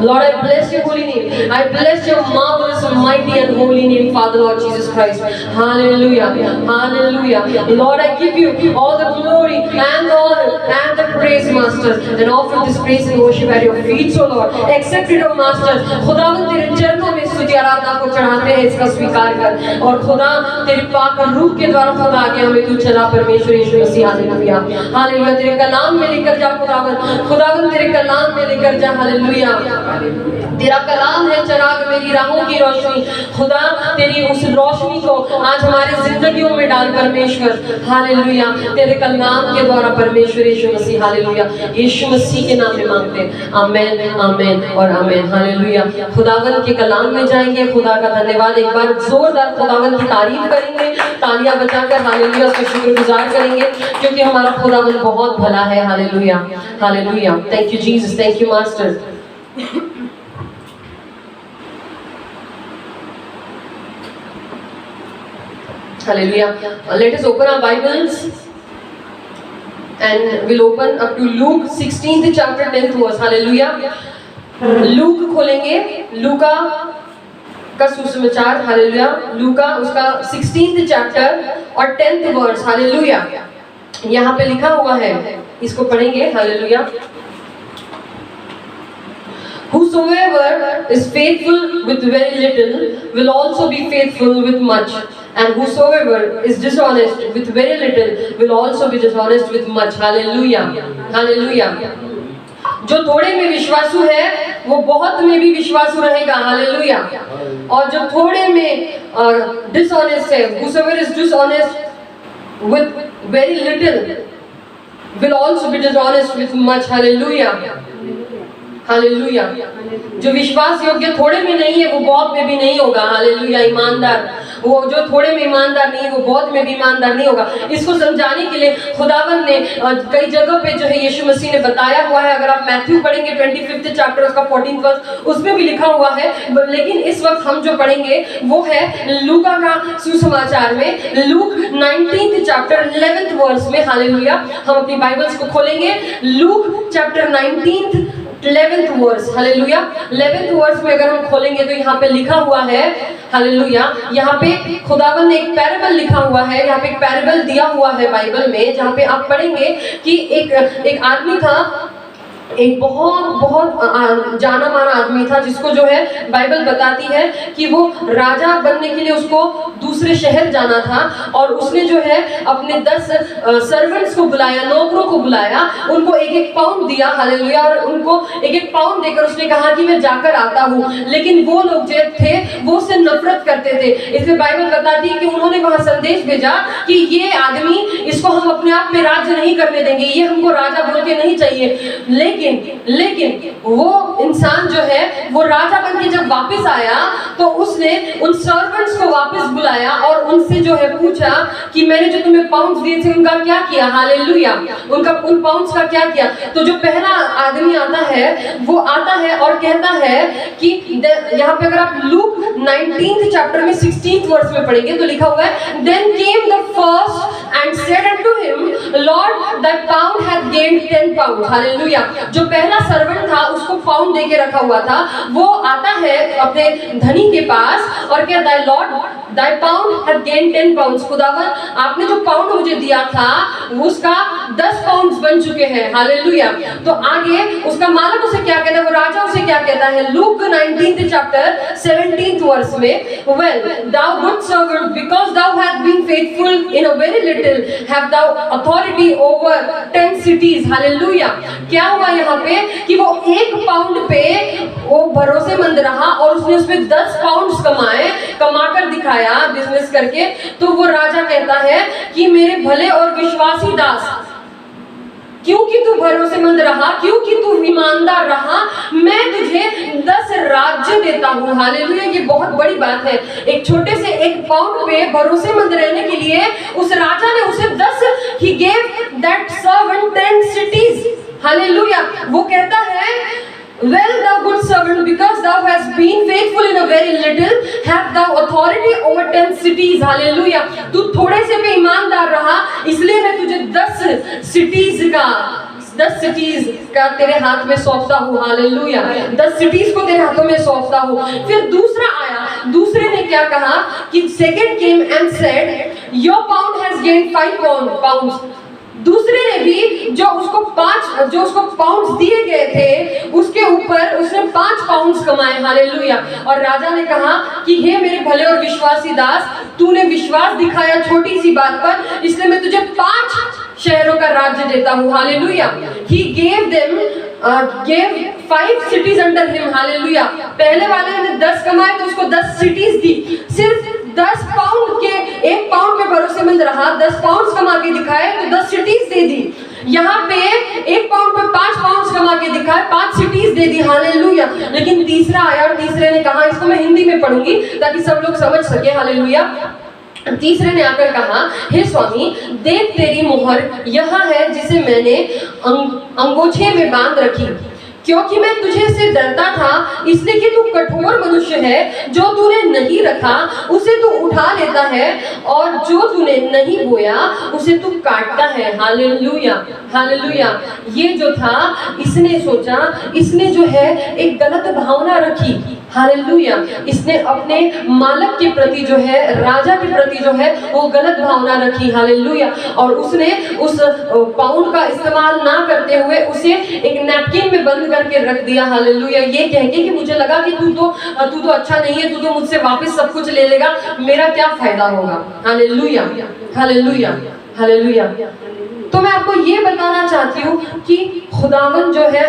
Lord, I bless your holy name. I bless your marvelous, mighty and holy name, Father Lord Jesus Christ. Hallelujah. Hallelujah. Lord, I give you all the glory and the honor and the praise, Master, and offer this praise and worship at your feet, so Lord. Accept it, O Master. खुदावन तेरे चरणों में स्तुति आराधना को चढ़ाते हैं, इसका स्वीकार कर। और खुदा तेरे पाक रूह के द्वारा खुदा आगे हमें तू चला परमेश्वर यीशु मसीह। हालेलुया। हालेलुया। तेरे कलाम में लेकर जा खुदावन तेरे कलाम में लेकर जा। हालेलुया। तेरा कलाम है चिराग मेरी राहों की रोशनी। खुदा तेरी उस रोशनी को आज हमारे जिंदगियों में डाल परमेश्वर। हालेलुया। तेरे कलाम के द्वारा परमेश्वर यीशु मसीह। हालेलुया। यीशु मसीह के नाम में मांगते हैं, आमेन, आमेन और आमेन। हालेलुया। खुदावन के कलाम में जाएंगे। खुदा का धन्यवाद। एक बार जोरदार खुदावन की तारीफ करेंगे, तालियां बजाकर। हालेलुया। उसका शुक्रगुजार करेंगे क्योंकि हमारा खुदावन बहुत भला है। Hallelujah. Hallelujah. Thank you Jesus. Thank you master. Hallelujah. Let us open our Bibles and we'll open up to Luke 16th chapter 10th verse. Hallelujah. Look खोलेंगे, लूका का सुसमाचार। हालेलुया। लूका उसका 16th चैप्टर और 10th वर्स। हालेलुया। यहाँ पे लिखा हुआ है, इसको पढ़ेंगे। Hallelujah. Whosoever is faithful with very little will also be faithful with much, and whosoever is dishonest with very little will also be dishonest with much. Hallelujah. Hallelujah. जो थोड़े में विश्वासु है वो बहुत में भी विश्वासु रहेगा। हालेलुया। और जो थोड़े में डिसऑनेस्ट है, whosoever is dishonest with very little will also be dishonest with much. Hallelujah. Hallelujah. जो विश्वास योग्य थोड़े में नहीं है वो बहुत में भी नहीं होगा। हालेलुया। ईमानदार, वो जो थोड़े में ईमानदार नहीं है वो बहुत में भी ईमानदार नहीं होगा। इसको समझाने के लिए खुदावन ने कई जगह पे जो है यीशु मसीह ने बताया हुआ है। अगर आप मैथ्यू पढ़ेंगे 25th चैप्टर उसका 14th वर्स, उसमें भी लिखा हुआ है। लेकिन इस वक्त हम जो पढ़ेंगे वो है लूका का सुसमाचार में, Luke 19th chapter 11th verse में। हालेलुया। हम अपनी बाइबल्स को खोलेंगे। Luke chapter 19th 11th verse. Hallelujah. 11th verse में अगर हम खोलेंगे तो यहाँ पे लिखा हुआ है। हालेलुया। यहाँ पे खुदावन ने एक पैराबल लिखा हुआ है, यहाँ पे एक पैराबल दिया हुआ है बाइबल में, जहाँ पे आप पढ़ेंगे कि एक आदमी था, एक बहुत जाना माना आदमी था, जिसको जो है बाइबल बताती है कि वो राजा बनने के लिए उसको दूसरे शहर जाना था। और उसने जो है अपने 10 सर्वेंट्स को बुलाया, नौकरों को बुलाया, उनको एक पाउंड दिया। हालेलुया। और उनको एक पाउंड देकर उसने कहा कि मैं जाकर आता हूँ। लेकिन वो लोग जो थे वो उससे नफरत करते थे। इसमें बाइबल बताती है कि उन्होंने वहां संदेश भेजा कि ये आदमी, इसको हम अपने आप में राज्य नहीं करने देंगे, ये हमको राजा बोल के नहीं चाहिए। लेकिन वो इंसान जो है वो राजा बनके जब वापस आया तो उसने उन सर्वेंट्स को वापस बुलाया और उनसे जो है पूछा कि मैंने जो तुम्हें पाउंड्स दिए थे उनका क्या किया। हालेलुया। उन पाउंड्स का क्या किया। तो जो पहला आदमी आता है वो आता है और कहता है कि यहाँ पे अगर आप लूक 19th चैप्टर में 16th वर्स में पढ़ेंगे तो लिखा हुआ है, then came the first and said unto him, Lord, thy pound hath gained 10 pounds. Hallelujah. जो पहला सर्वेंट था उसको पाउंड देके रखा हुआ था, वो आता है अपने धनी के पास और कहता है, Lord Dai pound have gain 10 pounds. खुदावन आपने जो पाउंड मुझे दिया था उसका 10 पाउंड्स बन चुके हैं। हालेलुया। तो आगे उसका मालिक उसे क्या कहता है, वो राजा उसे क्या कहता है। Luke 19th chapter 17th verse में, well thou good servant, because thou hast been faithful in a very little, have thou authority over 10 cities. Hallelujah. क्या हुआ यहाँ पे कि वो 1 पाउंड पे वो भरोसेमंद रहा और उसने उसमें 10 पाउंड्स कमाकर दिखाया बिजनेस करके। तो वो राजा कहता है कि मेरे भले और विश्वासी दास, क्योंकि तू भरोसेमंद रहा, क्योंकि तू ईमानदार रहा, मैं तुझे 10 राज्य देता हूँ। हालेलुया। ये बहुत बड़ी बात है। एक छोटे से 1 पाउंड पे भरोसेमंद रहने के लिए उस राजा ने उसे 10, he gave that servant 10 cities। Hallelujah. वो कहता है Well, thou good servant, because thou hast been faithful in a very little, have thou authority over 10 cities. Hallelujah. तू थोड़े से पे ईमानदार रहा, इसलिए मैं तुझे 10 सिटीज का तेरे हाथ में सौंपता हूँ. हालेलुया. 10 सिटीज को तेरे हाथों में सौंपता हूँ. फिर दूसरा आया, दूसरे ने क्या कहा कि second came and said, your pound has gained 5 pounds. दूसरे ने भी जो उसको पाउंड्स दिए गए थे, उसके ऊपर उसने 5 पाउंड्स कमाए. हालेलुया. और राजा ने कहा कि हे मेरे भले और विश्वासी दास, तूने विश्वास दिखाया छोटी सी बात पर, इसलिए मैं तुझे 5 शहरों का राज्य देता हूँ. Hallelujah. He gave 5 cities under him. Hallelujah. पहले वाले ने 10 कमाए तो उसको 10 cities दी. सिर्फ 10 पाउंड के 1 पाउंड पे भरोसेमंद रहा, 10 पाउंड कमा के दिखाए तो 10 सिटीज दे दी. यहाँ पे 1 पाउंड पे 5 पाउंड कमा के दिखाए, 5 सिटीज दे दी. हालेलुया. लेकिन तीसरा आया और तीसरे ने कहा, इसको मैं हिंदी में पढ़ूंगी ताकि सब लोग समझ सके. हालेलुया. तीसरे ने आकर कहा, हे स्वामी, देख तेरी मोहर यहाँ है जिसे मैंने अंगोछे में बांध रखी, क्योंकि मैं तुझे से डरता था, इसलिए कि तू कठोर मनुष्य है. जो तूने नहीं रखा उसे तू उठा लेता है, और जो तूने नहीं बोया उसे तू काटता है. हालेलुया. हालेलुया. ये जो था, इसने सोचा, इसने जो है एक गलत भावना रखी. हालेलुया. इसने अपने मालिक के प्रति जो है, राजा के प्रति जो है, वो गलत भावना रखी. हालेलुया. और उसने उस पाउंड का इस्तेमाल ना करते हुए उसे एक नैपकिन में बंद करके रख दिया. हालेलुया. ये कह के कि मुझे लगा कि तू तो अच्छा नहीं है, तू तो मुझसे वापस सब कुछ ले लेगा, मेरा क्या फायदा होगा. हालेलुया. हालेलुया. हालेलुया. तो मैं आपको ये बताना चाहती हूँ कि खुदावन जो है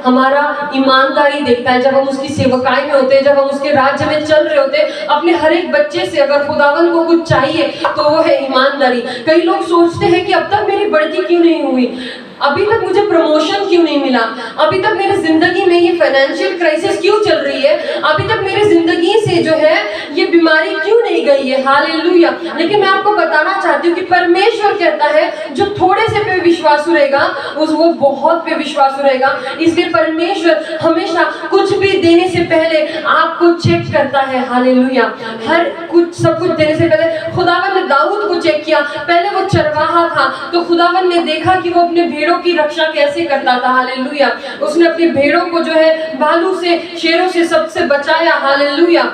हमारा ईमानदारी देखता है. जब हम उसकी सेवकाई में होते हैं, जब हम उसके राज्य में चल रहे होते हैं, अपने हर एक बच्चे से अगर खुदावन को कुछ चाहिए तो वो है ईमानदारी. कई लोग सोचते हैं कि अब तक मेरी बढ़ती क्यों नहीं हुई, अभी तक मुझे प्रमोशन क्यों नहीं मिला, अभी तक मेरी जिंदगी में ये फाइनेंशियल क्राइसिस क्यों चल रही है, अभी तक मेरी जिंदगी से जो है ये बीमारी क्यों नहीं गई है. हालेलुया. लेकिन मैं आपको बताना चाहती हूँ कि परमेश्वर कहता है जो थोड़े से पे विश्वास रहेगा वो बहुत पे विश्वास रहेगा. इसलिए परमेश्वर हमेशा कुछ भी देने से पहले आपको चेक करता है. हालेलुया. हर कुछ सब कुछ देने से पहले खुदावन ने दाऊद को चेक किया. पहले वो चरवाहा था तो खुदावन ने देखा कि वो अपने भेड़ों की रक्षा कैसे करता था. हालेलुया. उसने अपनी भेड़ों को जो है भालू से, शेरों से, सबसे बचाया. हालेलुया.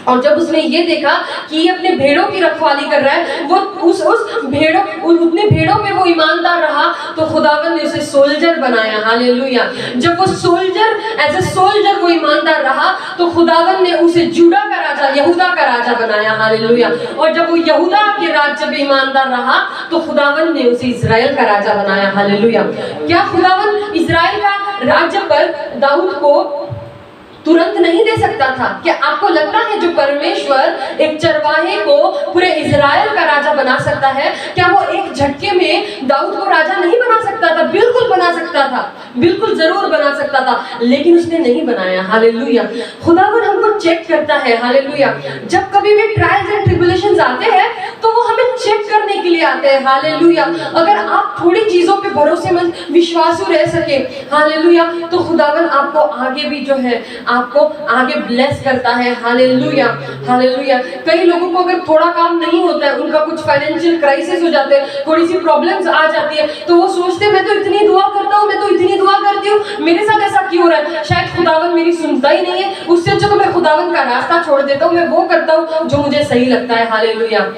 और जब उसने ये देखा कि ये अपने भेड़ों की रखवाली कर रहा है, वो उतने भेड़ों पे वो ईमानदार रहा, तो खुदावन ने उसे सोल्जर बनाया. हालेलुया. जब वो सोल्जर, एज ए सोल्जर वो ईमानदार रहा, तो खुदावन ने उसे जूडा का राजा, यहूदा का राजा बनाया. हालेलुया. और जब वो यहूदा के राज्य पे ईमानदार रहा, तो खुदावन ने उसे इजराइल का राजा बनाया. हालेलुया. क्या खुदावन इजराइल का राज्य पर दाऊद को तुरंत नहीं दे सकता था? क्या आपको लगता है जो परमेश्वर एक चरवाहे को पूरे इजराइल का राजा बना सकता है, क्या वो एक झटके में दाऊद को राजा नहीं बना सकता था? बिल्कुल बना सकता था, बिल्कुल जरूर बना सकता था, लेकिन उसने नहीं बनाया. हालेलुया. खुदावन हमको चेक करता है. हालेलुया. जब कभी भी ट्रायल्स एंड ट्रिबुलेशंस आते हैं तो वो हमें चेक करने के लिए आते हैं. हालेलुया. अगर आप थोड़ी चीजों पे भरोसेमंद, विश्वासु रह सके, हालेलुया, तो खुदावन आपको आगे भी जो है आपको आगे ब्लेस करता है. हालेलुया. हालेलुया. कई लोगों को अगर थोड़ा काम नहीं होता है, उनका कुछ फाइनेंशियल क्राइसिस हो जाते हैं, थोड़ी सी प्रॉब्लम्स आ जाती है, तो वो सोचते हैं मैं तो इतनी दुआ करता हूँ, मैं तो इतनी दुआ करती हूँ, मेरे साथ ऐसा क्यों हो रहा है, शायद खुदावन मेरी सुनता ही नहीं है, उससे अच्छा तो मैं खुदावन का रास्ता छोड़ देता हूँ, मैं वो करता हूँ जो मुझे सही लगता है. हालेलुया.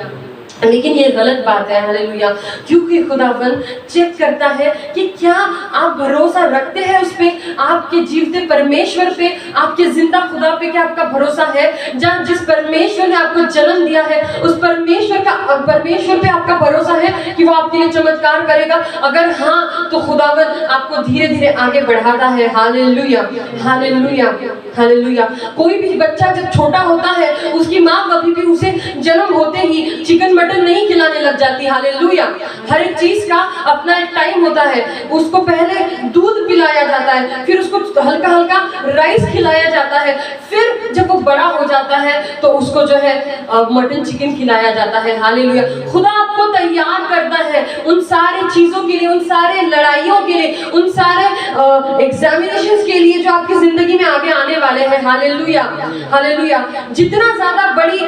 लेकिन ये गलत बात है. हालेलुया. क्योंकि खुदावन चेक करता है कि क्या आप भरोसा रखते हैं उस पे, आपके जीवते परमेश्वर पे, आपके जिंदा खुदा पे क्या आपका भरोसा है? जहाँ जिस परमेश्वर ने आपको जन्म दिया है, उस परमेश्वर पे आपका भरोसा है कि वो आपके लिए चमत्कार करेगा? अगर हाँ, तो खुदावन आपको धीरे धीरे आगे बढ़ाता है. हालेलुया. हालेलुया. हालेलुया. कोई भी बच्चा जब छोटा होता है, उसकी माँ कभी भी उसे जन्म होते ही चिकन मटन नहीं खिलाने लग जाती. हालेलुया. हर एक चीज का अपना एक टाइम होता है. उसको पहले दूध पिलाया जाता है, फिर उसको हल्का हल्का राइस खिलाया जाता है, फिर जब वो बड़ा हो जाता है तो उसको जो है मटन चिकन खिलाया जाता है. हालेलुया. खुदा आपको तैयार करता है उन सारे चीजों के लिए, उन सारे लड़ाइयों के लिए, उन सारे एग्जामिनेशंस के लिए जो आपकी जिंदगी में आगे आने वाले हैं। Hallelujah, hallelujah. जितना ज्यादा बड़ी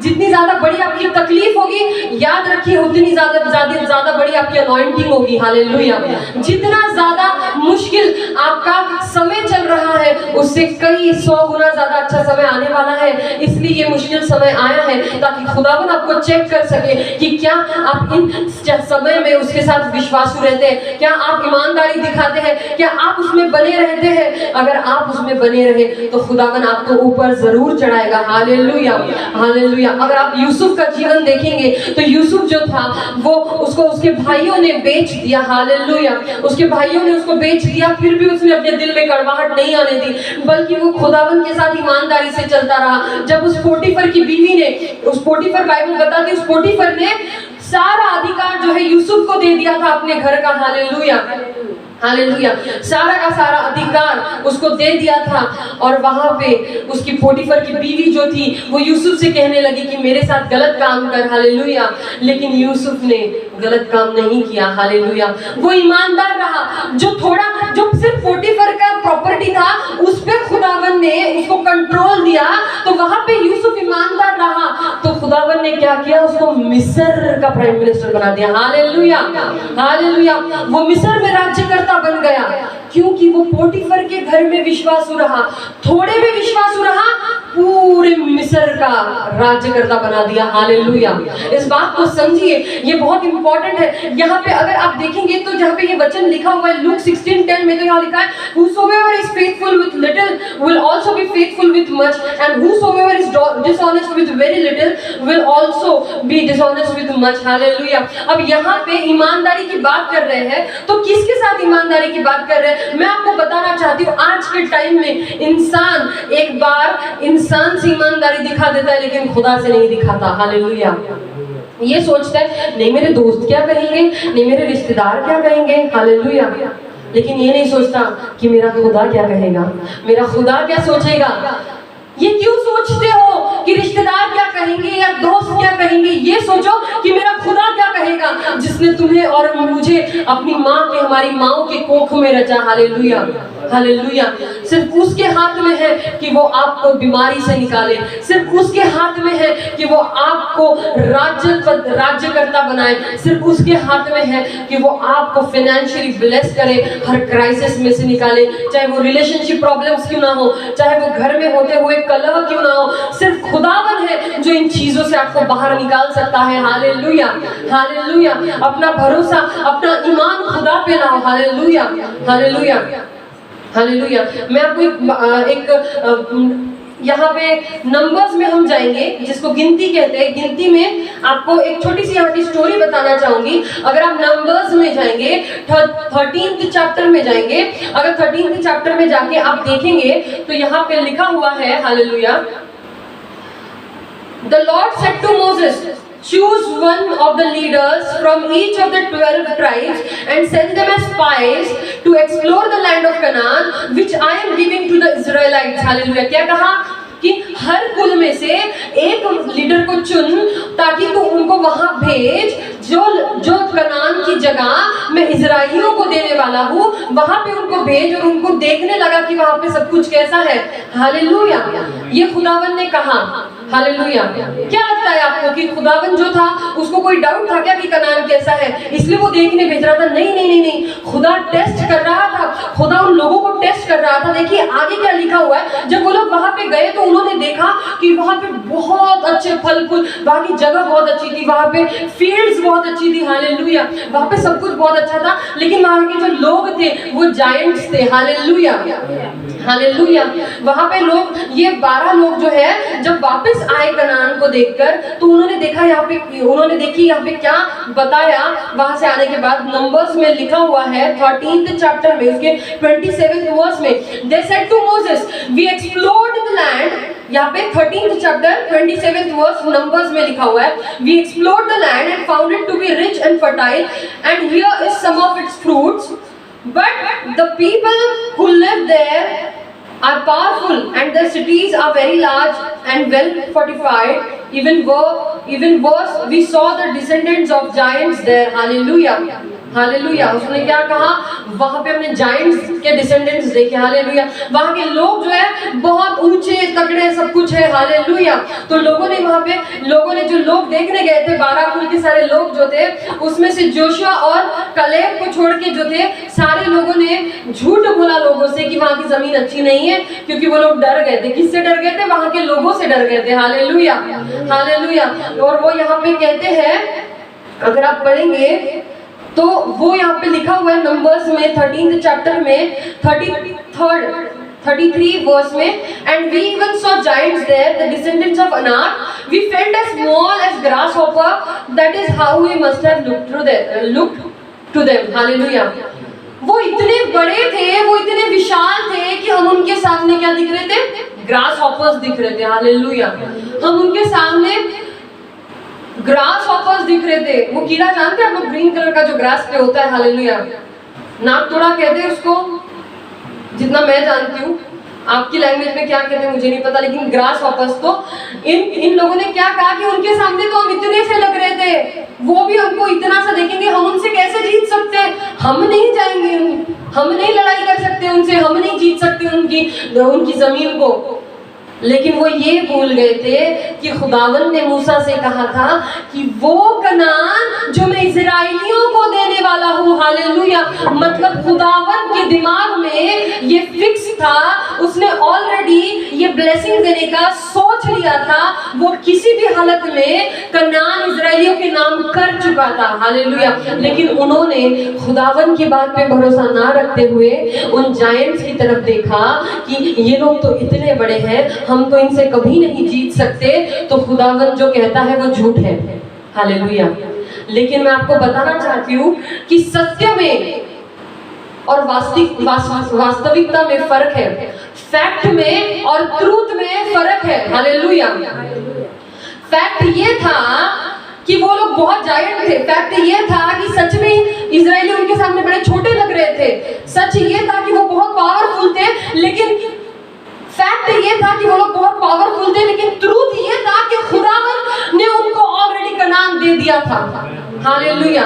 जितनी ज्यादा बड़ी आपकी तकलीफ होगी, याद रखिए उतनी ज्यादा बड़ी आपकी अनॉइंटिंग होगी। हालेलुया। जितना ज्यादा मुश्किल आपका समय चल रहा है, उससे कई 100 गुना ज्यादा अच्छा समय आने वाला है। इसलिए ये मुश्किल समय आया है ताकि खुदावन आपको चेक कर सके कि क्या आप इन समय में उसके साथ विश्वासु रहते हैं, क्या आप ईमानदारी दिखाते हैं, क्या आप उसमें बने रहते हैं। अगर आप उसमें बने रहे तो खुदावन आपको ऊपर जरूर चढ़ाएगा। Hallelujah, hallelujah. अगर आप यूसुफ का जीवन देखेंगे तो यूसुफ जो था वो उसको उसके भाइयों ने बेच दिया। हालेलुया। उसके भाइयों ने उसको बेच दिया, फिर भी उसने अपने दिल में कड़वाहट नहीं आने दी, बल्कि वो खुदावन के साथ ईमानदारी से चलता रहा। जब उस पोटीफर की बीवी ने, उस पोटीफर, बाइबल बताती है, उस पोटीफर ने सारा अधिकार जो है यूसुफ को दे दिया था अपने घर का। Hallelujah, hallelujah. सारा का सारा अधिकार उसको दे दिया था। और वहां पे उसकी पोटीफर की बीवी जो थी वो यूसुफ से कहने लगी कि मेरे साथ गलत काम कर। हालेलुया। लेकिन यूसुफ ने गलत काम नहीं किया। हालेलुया। वो ईमानदार रहा। जो सिर्फ पोटीफर का प्रॉपर्टी था उस पे खुदावन ने उसको कंट्रोल दिया, तो वहां पे यूसुफ ईमानदार रहा, तो खुदावन ने क्या किया, उसको मिस्र का प्राइम मिनिस्टर बना दिया। Hallelujah, hallelujah. वो मिस्र में राज्य करता बन गया, क्योंकि वो पोटीफर के घर में विश्वासु रहा। थोड़े में विश्वासु रहा, पूरे मिस्र का राज्यकर्ता बना दिया। हालेलुया। इस बात को समझिए, ये बहुत इंपॉर्टेंट है। यहाँ पे अगर आप देखेंगे तो जहाँ पे ये वचन लिखा हुआ है लूक 16:10 में, तो यहाँ लिखा है whosoever is faithful with little will also be faithful with much, and whosoever is dishonest with very little will also be dishonest with much. Hallelujah. अब यहाँ पे ईमानदारी की बात कर रहे हैं, तो किसके साथ ईमानदारी की बात कर रहे हैं? मैं आपको बताना चाहती हूँ, आज के टाइम में इंसान एक बार इंसान से ईमानदारी दिखा देता है, लेकिन खुदा से नहीं दिखाता। हालेलुया। ये सोचता है नहीं मेरे दोस्त क्या कहेंगे, नहीं मेरे रिश्तेदार क्या कहेंगे। हालेलुया। लेकिन ये नहीं सोचता कि मेरा खुदा क्या कहेगा, मेरा खुदा क्या सोचेगा। ये क्यों सोचते हो कि रिश्तेदार क्या कहेंगे या दोस्त क्या कहेंगे? ये सोचो कि मेरा खुदा क्या कहेगा, जिसने तुम्हें और मुझे अपनी माँ के, हमारी माँओं के कोख में रचा। Hallelujah, hallelujah. सिर्फ उसके हाथ में है कि वो आपको बीमारी से निकाले, सिर्फ उसके हाथ में है कि वो आपको राज्यकर्ता बनाए, सिर्फ उसके हाथ में है कि वो आपको फाइनेंशियली ब्लेस करे, हर क्राइसिस में से निकाले, चाहे वो रिलेशनशिप प्रॉब्लम्स क्यों ना हो, चाहे वो घर में होते हुए कलह क्यों ना हो। सिर्फ खुदावन है जो इन चीजों से आपको बाहर निकाल सकता है। Hallelujah, hallelujah. अपना भरोसा, अपना ईमान खुदा पे लाओ। Hallelujah, hallelujah, hallelujah. मैं आपको एक यहाँ पे नंबर्स में हम जाएंगे, जिसको गिनती कहते हैं। गिनती में आपको एक छोटी सी यहाँ की स्टोरी बताना चाहूंगी। अगर आप नंबर्स में जाएंगे, 13th चैप्टर में जाएंगे, अगर 13th चैप्टर में जाके आप देखेंगे तो यहाँ पे लिखा हुआ है, hallelujah, The Lord said to Moses, choose one of the leaders from each of the 12 tribes and send them as spies to explore the land of Canaan, which I am giving to the Israelites. Hallelujah. क्या कहा कि हर कुल में से एक leader को चुन, ताकि तू उनको वहां भेज जो कनान की जगह मैं इजराइलियों को देने वाला हूँ, वहां पे उनको भेज। और उनको देखने लगा कि वहां पे सब कुछ कैसा है। हालेलुया। ये खुदावन ने कहा। हालेलुया। क्या लगता है आपको कि खुदावन जो था उसको कोई डाउट था क्या कि कनान कैसा है, इसलिए वो देखने भेज रहा था? नहीं नहीं नहीं नहीं, खुदा टेस्ट कर रहा था, खुदा उन लोगों को टेस्ट कर रहा था। देखिए आगे क्या लिखा हुआ है। जब वो लोग वहां पे गए तो उन्होंने देखा कि वहां पे बहुत अच्छे फल फूल, वहां की जगह बहुत अच्छी थी, वहां पे फील्ड्स बहुत अच्छी थी। हालेलुया। वहां पे सब कुछ बहुत अच्छा था, लेकिन वहां के जो लोग थे वो जायंट्स थे। Hallelujah, hallelujah. वहां पे लोग, ये 12 लोग जो है, जब वापस आए कनान को देखकर, तो उन्होंने देखा यहाँ पे, उन्होंने देखी यहाँ पे क्या बताया। वहां से आने के बाद नंबर्स में लिखा हुआ है 13th चैप्टर में, उसके 27th वर्स में, they said to Moses, we explored the land। यहाँ पे 13th chapter 27th verse numbers में लिखा हुआ है, we explored the land and found it to be rich and fertile, and here is some of its fruits, but the people who live there are powerful and their cities are very large and well fortified, even worse, we saw the descendants of giants there. Hallelujah. Hallelujah. उसने क्या कहा, वहां पे हमने giants के descendants देखे। Hallelujah. वहां के लोग जो है बहुत ऊंचे तगड़े सब कुछ है। हालेलुया। तो लोगों ने वहां पे जो लोग देखने गए थे, 12 कुल के सारे लोग जो थे, उसमें से जोशुआ और कलेब को छोड़ के जो थे सारे लोगों ने झूठ बोला लोगों से कि वहां की जमीन अच्छी नहीं है, क्योंकि वो लोग डर गए थे। किससे डर गए थे? वहां के लोगों से डर गए थे। हालेलुया। हालेलुया। और वो यहाँ पे कहते हैं, अगर आप पढ़ेंगे तो वो यहाँ पे लिखा हुआ है नंबर्स में 13th चैप्टर में 33 वर्स में, and we even saw giants there the descendants of Anak, we felt as small as grasshopper, that is how we must have looked to them. Hallelujah. वो इतने बड़े थे, वो इतने विशाल थे कि हम उनके सामने क्या दिख रहे थे? ग्रासहॉपर्स दिख रहे थे। हालेलुया। हम उनके सामने ग्रास हॉपर्स दिख रहे थे। वो कीड़ा जानते हैं आप लोग, ग्रीन कलर का जो ग्रास पे होता है। हालेलुया। नाकतोड़ा कहते हैं उसको, जितना मैं जानती हूँ। आपकी लैंग्वेज में क्या कहते हैं मुझे नहीं पता, लेकिन ग्रास हॉपर्स। तो इन लोगों ने क्या कहा कि उनके सामने तो हम इतने से लग रहे थे, वो भी हमको इतना सा देखेंगे, हम उनसे कैसे जीत सकते हैं? हम नहीं जाएंगे, हम नहीं लड़ाई कर सकते उनसे, हम नहीं जीत सकते उनकी जमीन को। लेकिन वो ये भूल गए थे कि खुदावन ने मूसा से कहा था कि वो कनान जो मैं इजराइलियों को देने वाला हूँ। हालेलुया। मतलब खुदावन के दिमाग में ये फिक्स था, उसने ऑलरेडी ये ब्लेसिंग देने का सोच लिया था। वो किसी भी हालत में कनान इजराइलियों के नाम कर चुका था। हालेलुया। लेकिन उन्होंने खुदावन की बात पे भरोसा ना रखते हुए उन जायंट्स की तरफ देखा कि ये लोग तो इतने बड़े हैं, हम तो इनसे कभी नहीं जीत सकते। तो खुदावन जो कहता है वो झूठ है। हालेलुया। लेकिन मैं आपको बताना चाहती हूँ कि सत्य में और वास्तविकता में फर्क है, फैक्ट में और ट्रूथ में फर्क है। हालेलुया। फैक्ट ये था कि वो लोग बहुत जायंट थे। फैक्ट ये था कि सच में इजरायली उनके सामने बड़े छोटे लग रहे थे। सच ये था कि वो बहुत पावरफुल थे, लेकिन फैक्ट ये था कि वो लोग बहुत पावरफुल थे, लेकिन ट्रूथ ये था कि खुदावन ने उनको ऑलरेडी कनान दे दिया था। हालेलुया।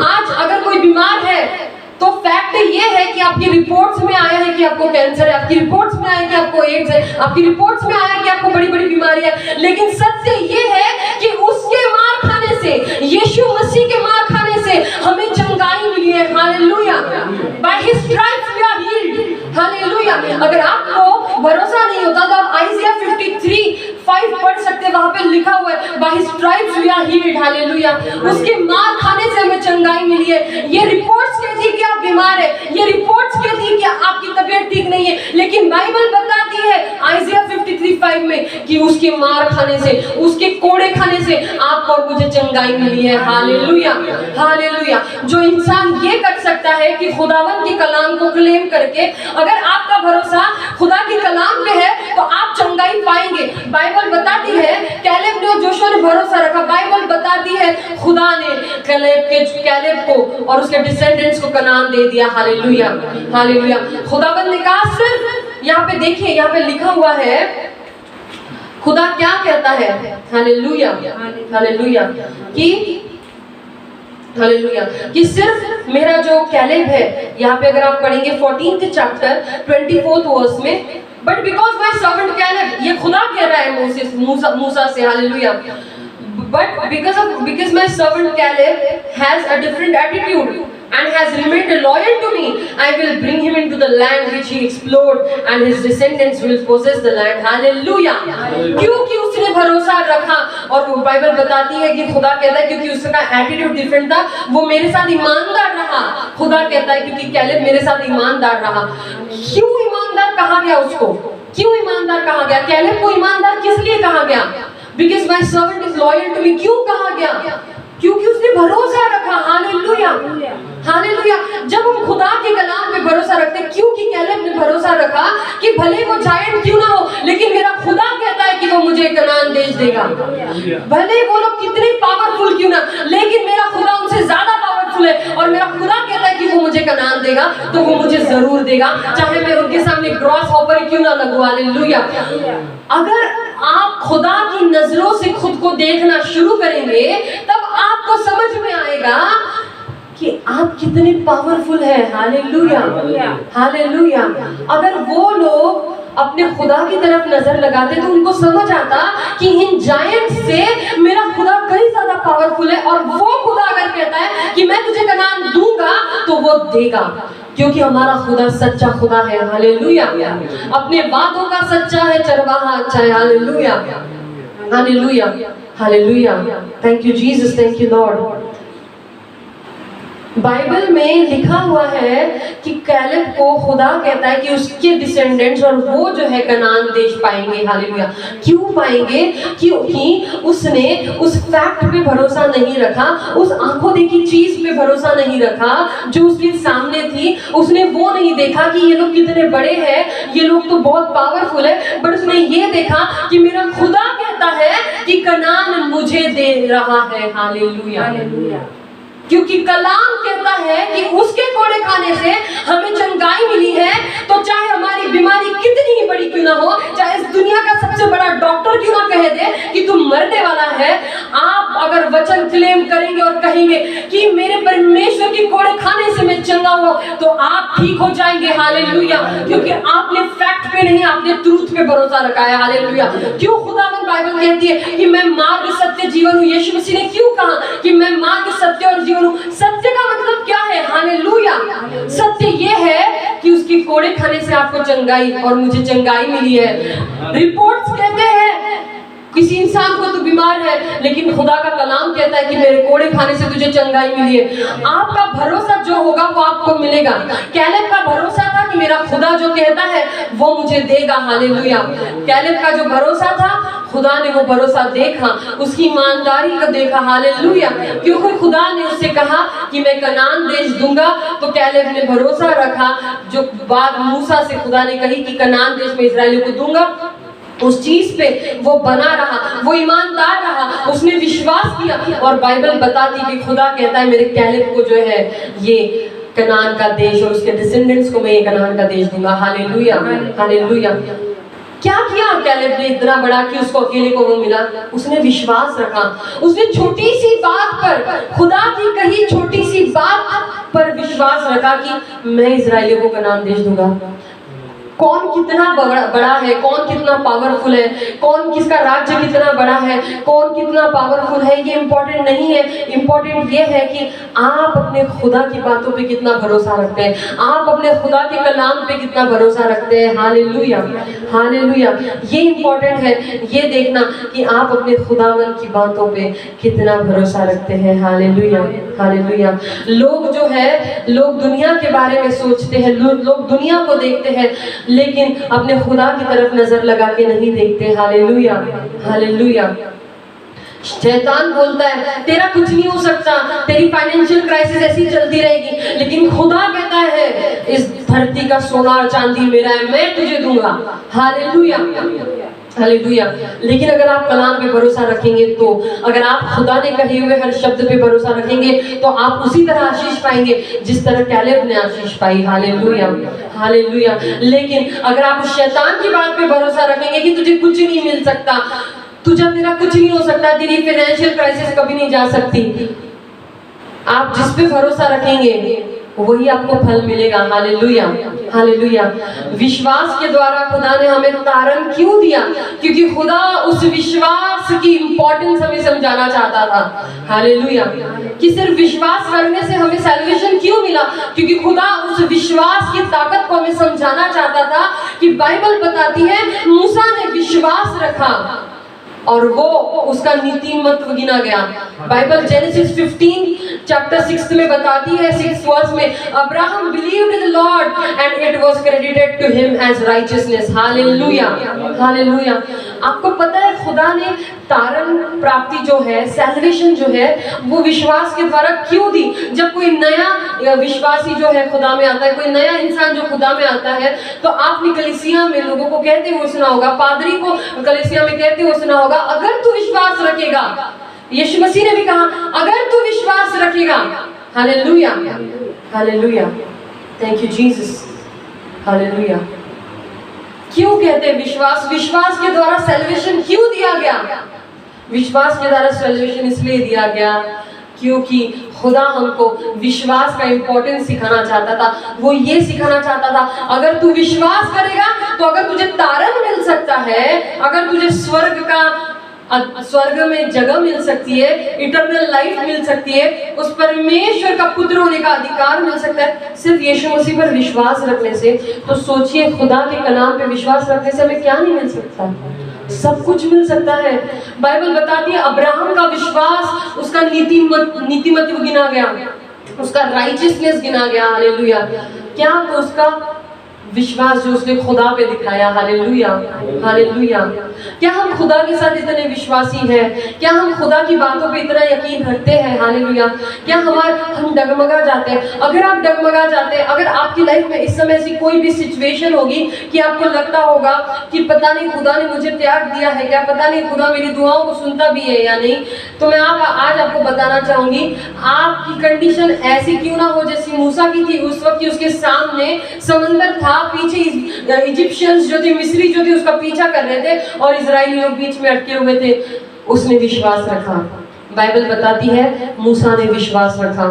आज अगर कोई बीमार है तो फैक्ट ये है कि आपकी रिपोर्ट्स में आया है कि आपको कैंसर है, आपकी रिपोर्ट्स में आया है कि आपको एड्स है, आपकी रिपोर्ट्स में आया है कि आपको बड़ी बड़ी बीमारी है। लेकिन सत्य ये है कि उसके मार खाने से, यीशु मसीह के मार खाने से हमें चंगाई मिली है। Hallelujah. By his stripes we are healed. Hallelujah. अगर आपको भरोसा नहीं होता तो आप आइज़िया 53:5 पढ़ सकते हैं। वहां पे लिखा हुआ है by his stripes we are healed. Hallelujah. उसके मार खाने से हमें चंगाई मिली है। ये रिपोर्ट्स कहती है कि आप बीमार है, ये रिपोर्ट्स कहती है कि आपकी तबीयत ठीक नहीं है, लेकिन बाइबल बताती है आइज़िया 53:5 में कि उसके मार खाने से, उसके कोड़े खाने से आपको और मुझे चंगाई मिली है। हालेलुया। हालेलुया। जो इंसान ये कर सकता है कि खुदावन के कलाम को क्लेम करके, अगर आपका भरोसा खुदा के कलाम पे है तो आप चंगाई पाएंगे। बाइबल बताती है कैलेब ने और जोशुआ ने भरोसा रखा। बाइबल बताती है खुदा ने कैलेब को और उसके डिसेंडेंट्स को कनान दे दिया। हालेलुया। हालेलुया। खुदावन ने कहा, सिर्फ यहाँ पे देखिए, यहाँ पे लिखा हुआ है खुदा क्या कहता है। हालेलुया। हालेलुया। हालेलुया कि सिर्फ मेरा जो कैलेब है, यहाँ पे अगर आप पढ़ेंगे 14th चैप्टर 24th वर्स में, but because my servant Caleb, ये खुदा कह रहा है मूसा से। Hallelujah. But because my servant Caleb has a different attitude and has remained loyal to me, I will bring him into the land which he explored, and his descendants will possess the land. Hallelujah. क्योंकि उसने भरोसा रखा, और वो Bible बताती है कि खुदा कहता है क्योंकि उसका एटीट्यूड डिफरेंट था, वो मेरे साथ ईमानदार रहा। खुदा कहता है क्योंकि कैलेब मेरे साथ ईमानदार रहा। क्यों ईमानदार कहा गया उसको? क्यों ईमानदार कहा गया? कैलेब को ईमानदार किस लिए कहा गया? Because my servant is loyal to me. क्यों कहा गया? क्योंकि उसने भरोसा रखा। हालेलुया। हालेलुया। जब हम खुदा के कलाम पे भरोसा रखते हैं, क्योंकि कैलेब ने भरोसा रखा कि भले वो जायंट क्यों ना हो, लेकिन मेरा खुदा कहता है कि वो मुझे कनान देश देगा। भले वो लोग कितने पावरफुल क्यों ना, लेकिन मेरा खुदा उनसे ज्यादा पावरफुल है, और मेरा खुदा कहता है कि वो मुझे कनान देगा, तो वो मुझे जरूर देगा, चाहे मैं उनके सामने ग्रॉस हॉपर क्यों ना लगूं। हालेलुया। अगर आप खुदा की नजरों से खुद को देखना शुरू करेंगे, तब आपको समझ में आएगा कि आप कितने पावरफुल हैं। Hallelujah, hallelujah. अगर वो लोग अपने खुदा की तरफ नजर लगाते तो उनको समझ आता कि इन जायंट से मेरा खुदा कई ज्यादा पावरफुल है, और वो खुदा अगर कहता है कि मैं तुझे कनान दूंगा तो वो देगा, क्योंकि हमारा खुदा सच्चा खुदा है। हालेलुया। अपने वादों का सच्चा है, चरवाहा अच्छा है। Hallelujah, hallelujah, hallelujah. Thank you Jesus, thank you Lord. Bible में लिखा हुआ है कि कैलेब को खुदा कहता है कि उसके डिसेंडेंट्स और वो जो है कनान देश पाएंगे। हालेलुया। क्यों पाएंगे? क्योंकि उसने उस फैक्ट पे भरोसा नहीं रखा, उस आंखों देखी चीज पे भरोसा नहीं रखा जो उसके सामने थी। उसने वो नहीं देखा कि ये लोग कितने बड़े हैं, ये लोग तो बहुत पावरफुल है, बट उसने ये देखा कि मेरा खुदा कहता है कि कनान मुझे दे रहा है। Hallelujah, hallelujah. क्योंकि कलाम कहता है कि उसके कोड़े खाने से हमें चंगाई मिली है। तो चाहे हमारी बीमारी कितनी ही बड़ी क्यों ना हो, चाहे इस दुनिया का सबसे बड़ा डॉक्टर क्यों ना कह दे कि तुम मरने वाला है, आप अगर वचन क्लेम करेंगे और कहेंगे कि मेरे परमेश्वर के कोड़े खाने से मैं चंगा हुआ, तो आप ठीक हो जाएंगे। हालेलुया। क्योंकि आपने फैक्ट पे नहीं, आपने ट्रूथ पे भरोसा रखा है। हालेलुया। क्यों खुदावंद बाइबल कहती है कि मैं मार्ग सत्य जीवन हूँ। यीशु मसीह ने क्यों कहा कि मैं मार्ग सत्य और जीवन हूँ? सत्य का मतलब क्या है? हालेलुया। सत्य ये है कि उसके कोड़े खाने से आपको चंगाई, और मुझे चंगाई मिली है। रिपोर्ट्स कहते हैं किसी इंसान को तो बीमार है, लेकिन खुदा का कलाम कहता है कि मेरे कोड़े खाने से तुझे चंगाई मिली है। आपका भरोसा जो होगा वो आपको मिलेगा। कैलेब का भरोसा था कि मेरा खुदा जो कहता है वो मुझे देगा। हालेलुया। कैलेब का जो भरोसा था, खुदा ने वो भरोसा देखा, उसकी ईमानदारी को देखा। हालेलुया। क्योंकि खुदा ने उससे कहा कि मैं कनान देश दूंगा, तो कैलेब ने भरोसा रखा। जो बात मूसा से खुदा ने कही कि कनान देश में इस्राएलियों को दूंगा, उस चीज पे वो बना रहा, वो ईमानदार रहा, उसने विश्वास किया। और बाइबल बताती कि खुदा कहता है मेरे कैलेब को जो है ये कनान का देश और उसके डिसेंडेंट्स को मैं ये कनान का देश दूंगा। Hallelujah, hallelujah. क्या किया कैलेब ने इतना बड़ा कि उसको अकेले को वो मिला? उसने विश्वास रखा। उसने छोटी सी बात पर, खुदा की कही छोटी सी बात पर विश्वास रखा कि मैं इजराइलियों को कनान देश दूंगा। कौन कितना बड़ा है, कौन कितना पावरफुल है, कौन किसका राज्य कितना बड़ा है, कौन कितना पावरफुल है, ये इंपॉर्टेंट नहीं है। इंपॉर्टेंट ये है कि आप अपने खुदा की बातों पे कितना भरोसा रखते हैं, आप अपने खुदा के कलाम पे कितना भरोसा रखते हैं। Hallelujah, hallelujah. ये इंपॉर्टेंट है, ये देखना कि आप अपने खुदावन की बातों पे कितना भरोसा रखते हैं। Hallelujah, hallelujah. लोग जो है, लोग दुनिया के बारे में सोचते हैं, लोग दुनिया को देखते हैं, लेकिन अपने खुदा की तरफ नजर लगा के नहीं देखते। Hallelujah, hallelujah. शैतान बोलता है तेरा कुछ नहीं हो सकता, तेरी फाइनेंशियल क्राइसिस ऐसी चलती रहेगी, लेकिन खुदा कहता है इस धरती का सोना और चांदी मेरा है, मैं तुझे दूंगा। Hallelujah, hallelujah. लेकिन अगर आप कलाम पे भरोसा रखेंगे, तो अगर आप खुदा ने कहे हुए हर शब्द पे भरोसा रखेंगे, तो आप उसी तरह आशीष पाएंगे जिस तरह कैलेब ने आशीष पाई। Hallelujah, hallelujah. लेकिन अगर आप उस शैतान की बात पे भरोसा रखेंगे कि तुझे कुछ नहीं मिल सकता, तुझे तेरा कुछ नहीं हो सकता, तेरी फाइनेंशियल क्राइसिस कभी नहीं जा सकती, आप जिस पे भरोसा रखेंगे वही आपको फल मिलेगा। Hallelujah, hallelujah. विश्वास के द्वारा खुदा ने हमें तारण क्यों दिया? क्योंकि खुदा उस विश्वास की इंपॉर्टेंस हमें समझाना चाहता था। हालेलुया। कि सिर्फ विश्वास करने से हमें सैल्वेशन क्यों मिला? क्योंकि खुदा उस विश्वास की ताकत को हमें समझाना चाहता था कि बाइबल बताती है मूसा ने विश्वास रखा और वो उसका नीतिमत्व गिना गया। बाइबल जेनेसिस 15 चैप्टर 6 में बताती है, 6 वर्स में, Abraham believed in the Lord and it was credited to him as righteousness. Hallelujah, hallelujah. आपको पता है खुदा ने तारण प्राप्ति जो है, सैल्वेशन जो है, वो विश्वास के द्वारा क्यों दी? जब कोई नया विश्वासी जो है खुदा में आता है, कोई नया इंसान जो खुदा में आता है, तो आपने कलीसिया में लोगों को कहते हुए सुना होगा, पादरी को कलीसिया में कहते हुए सुना होगा, अगर तू विश्वास रखेगा, यीशु मसीह ने भी कहा अगर तू विश्वास रखेगा। Hallelujah, hallelujah. Thank you Jesus, hallelujah. क्यों कहते हैं विश्वास? विश्वास के द्वारा सैल्वेशन क्यों दिया गया? विश्वास के द्वारा सैल्वेशन इसलिए दिया गया क्योंकि खुदा हमको विश्वास का इंपॉर्टेंस सिखाना चाहता था। वो ये सिखाना चाहता था, अगर तू विश्वास करेगा तो अगर तुझे तारण मिल सकता है, अगर तुझे स्वर्ग में जगह मिल सकती है, इटर्नल लाइफ मिल सकती है, उस परमेश्वर का पुत्र होने का अधिकार मिल सकता है सिर्फ यीशु मसीह पर विश्वास रखने से, तो सोचिए खुदा के कलाम पे विश्वास रखने से हमें क्या नहीं मिल सकता? सब कुछ मिल सकता है। बाइबल बताती है अब्राहम का विश्वास उसका नीतिमत्व गिना गया, उसका राइचियसनेस गिना गया। हालेलुया। क्या? तो उसका विश्वास जो उसने खुदा पे दिखाया। Hallelujah, hallelujah. क्या हम खुदा के साथ इतने विश्वासी हैं? क्या हम खुदा की बातों पे इतना यकीन रखते हैं? हालेलुया। क्या हम डगमगा जाते हैं? अगर आप डगमगा जाते हैं, अगर आपकी लाइफ में इस समय ऐसी कोई भी सिचुएशन होगी कि आपको लगता होगा कि पता नहीं खुदा ने मुझे त्याग दिया है क्या, पता नहीं खुदा मेरी दुआओं को सुनता भी है या नहीं, तो मैं आज आपको बताना चाहूंगी, आपकी कंडीशन ऐसी क्यों ना हो जैसी मूसा की थी। उस वक्त उसके सामने समंदर था, पीछे इजिप्शियंस जो थे, मिस्री जो थे, उसका पीछा कर रहे थे और इजरायली लोग बीच में अटके हुए थे। उसने विश्वास रखा। बाइबल बताती है मूसा ने विश्वास रखा।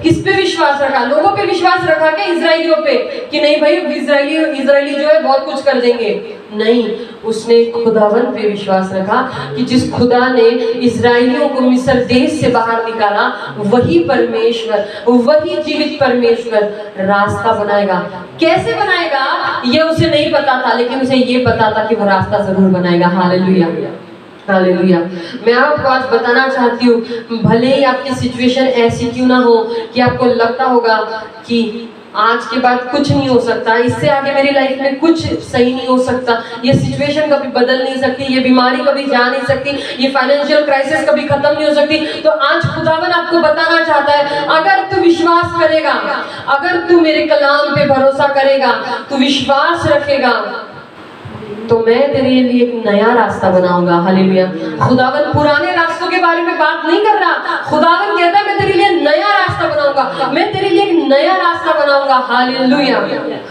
किस पे विश्वास रखा? लोगों पे विश्वास रखा क्या? इजरायलियों पे कि नहीं भाई इजरायली जो है बहुत कुछ कर देंगे? नहीं, उसने खुदावन पे विश्वास रखा कि जिस खुदा ने इजरायलियों को मिस्र देश से बाहर निकाला, वही परमेश्वर, वही जीवित परमेश्वर रास्ता बनाएगा। कैसे बनाएगा ये उसे नहीं पता था, लेकिन उसे ये पता था कि वो रास्ता जरूर बनाएगा। Hallelujah, hallelujah. मैं आपको आज बताना चाहती हूँ, भले ही आपकी सिचुएशन ऐसी क्यों ना हो कि आपको लगता होगा कि आज के बाद कुछ नहीं हो सकता, इससे आगे मेरी लाइफ में कुछ सही नहीं हो सकता, ये सिचुएशन कभी बदल नहीं सकती, ये बीमारी कभी जा नहीं सकती, ये फाइनेंशियल क्राइसिस कभी खत्म नहीं हो सकती, तो आज खुदावन आपको बताना चाहता है, अगर तू विश्वास करेगा, अगर तू मेरे कलाम पे भरोसा करेगा, तू विश्वास रखेगा, तो मैं तेरे लिए एक नया रास्ता बनाऊंगा। हालेलुया। खुदावन पुराने रास्तों के बारे में बात नहीं कर रहा, खुदावन कहता है मैं तेरे लिए नया रास्ता बनाऊंगा, मैं तेरे लिए एक नया रास्ता बनाऊंगा। Hallelujah,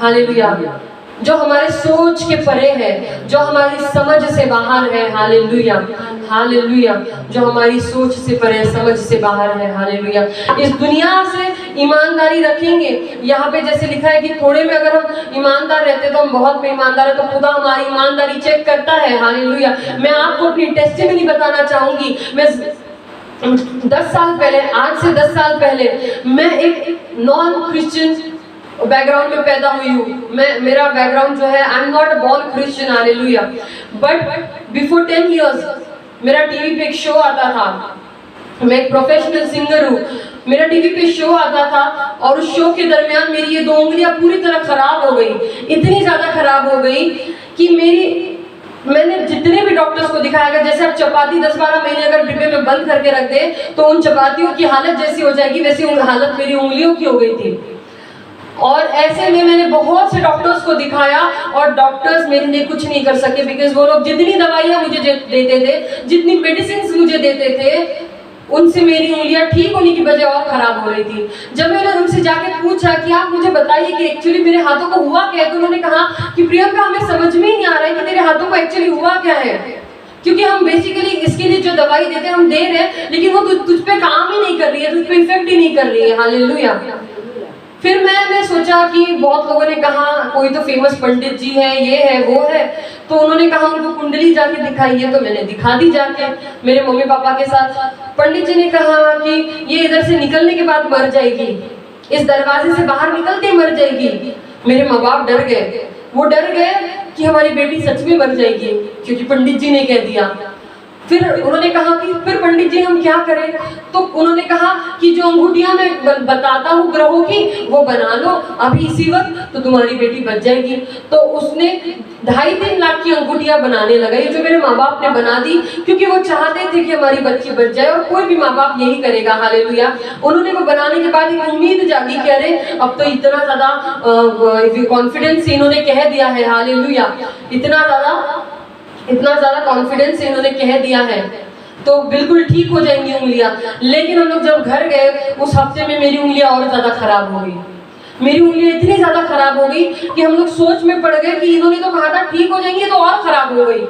hallelujah. जो हमारे सोच के परे है, जो हमारी समझ से बाहर है। Hallelujah, hallelujah. जो हमारी सोच से परे, समझ से बाहर है। हालेलुया। इस दुनिया से ईमानदारी रखेंगे। यहाँ पे जैसे लिखा है कि थोड़े में अगर हम ईमानदार रहते तो हम बहुत में ईमानदार है, तो खुदा हमारी ईमानदारी चेक करता है। हालेलुया। मैं आपको अपनी टेस्टिमनी बताना चाहूंगी। मैं 10 साल पहले, आज से 10 साल पहले, मैं एक नॉन क्रिश्चियन बैकग्राउंड में पैदा हुई हूँ। मेरा बैकग्राउंड जो है, I am not born Christian. Hallelujah. But before 10 years मेरा टीवी पे एक शो आता था। मैं एक प्रोफेशनल सिंगर हूँ। मेरा टीवी पे शो आता था और उस शो के दरमियान मेरी ये 2 उंगलियां पूरी तरह खराब हो गई, इतनी ज्यादा खराब हो गई कि मैंने जितने भी डॉक्टर्स को दिखाया, जैसे आप चपाती 10-12 महीने अगर डिब्बे में बंद करके रख दे तो उन चपातियों की हालत जैसी हो जाएगी, वैसी हालत मेरी उंगलियों की हो गई थी। और ऐसे में मैंने बहुत से डॉक्टर्स को दिखाया और डॉक्टर्स मेरे लिए कुछ नहीं कर सके, बिकॉज वो लोग जितनी दवाइयाँ मुझे देते थे, जितनी मेडिसिन मुझे देते थे, उनसे मेरी उंगलियां ठीक होने की बजाय और खराब हो रही थी। जब मैंने उनसे जाके पूछा कि आप मुझे बताइए कि एक्चुअली मेरे हाथों को हुआ क्या है, तो उन्होंने कहा कि प्रियंका, हमें समझ में ही नहीं आ रहा है कि तेरे हाथों को एक्चुअली हुआ क्या है, क्योंकि हम बेसिकली इसके लिए जो दवाई देते हैं हम दे रहे हैं, लेकिन वो तुझ पे काम ही नहीं कर रही है, तुझ पे इफेक्ट ही नहीं कर रही है। हालेलुया। फिर मैंने सोचा कि बहुत लोगों ने कहा कोई तो फेमस पंडित जी है, ये है वो है, तो उन्होंने कहा उनको कुंडली जाके दिखाइए, तो मैंने दिखा दी जाके मेरे मम्मी पापा के साथ। पंडित जी ने कहा कि ये इधर से निकलने के बाद मर जाएगी, इस दरवाजे से बाहर निकलते ही मर जाएगी। मेरे माँ बाप डर गए, वो डर गए कि हमारी बेटी सच में मर जाएगी, क्योंकि पंडित जी ने कह दिया। फिर उन्होंने कहा कि फिर पंडित जी हम क्या करें, तो उन्होंने कहा कि जो अंगूठियां मैं बताता हूँ ग्रहों की, वो बना लो अभी इसी वक्त, तो तुम्हारी बेटी बच जाएगी। तो उसने 2.5-3 लाख की अंगूठियां बनाने लगा, ये जो मेरे माँ बाप ने बना दी, क्योंकि वो चाहते थे कि हमारी बच्ची बच जाए, और कोई भी माँ बाप यही करेगा। हालेलुया। उन्होंने वो बनाने के बाद एक उम्मीद जागी कि अरे अब तो इतना ज्यादा कॉन्फिडेंस से इन्होंने कह दिया है। हालेलुया। इतना ज्यादा कॉन्फिडेंस से इन्होंने कह दिया है तो बिल्कुल ठीक हो जाएंगी उंगलियां। लेकिन हम लोग जब घर गए, उस हफ्ते में मेरी उंगलियां और ज्यादा खराब हो गई। मेरी उंगलियां इतनी ज्यादा खराब हो गई कि हम लोग सोच में पड़ गए कि इन्होंने तो कहा था ठीक हो जाएंगी, तो और खराब हो गई।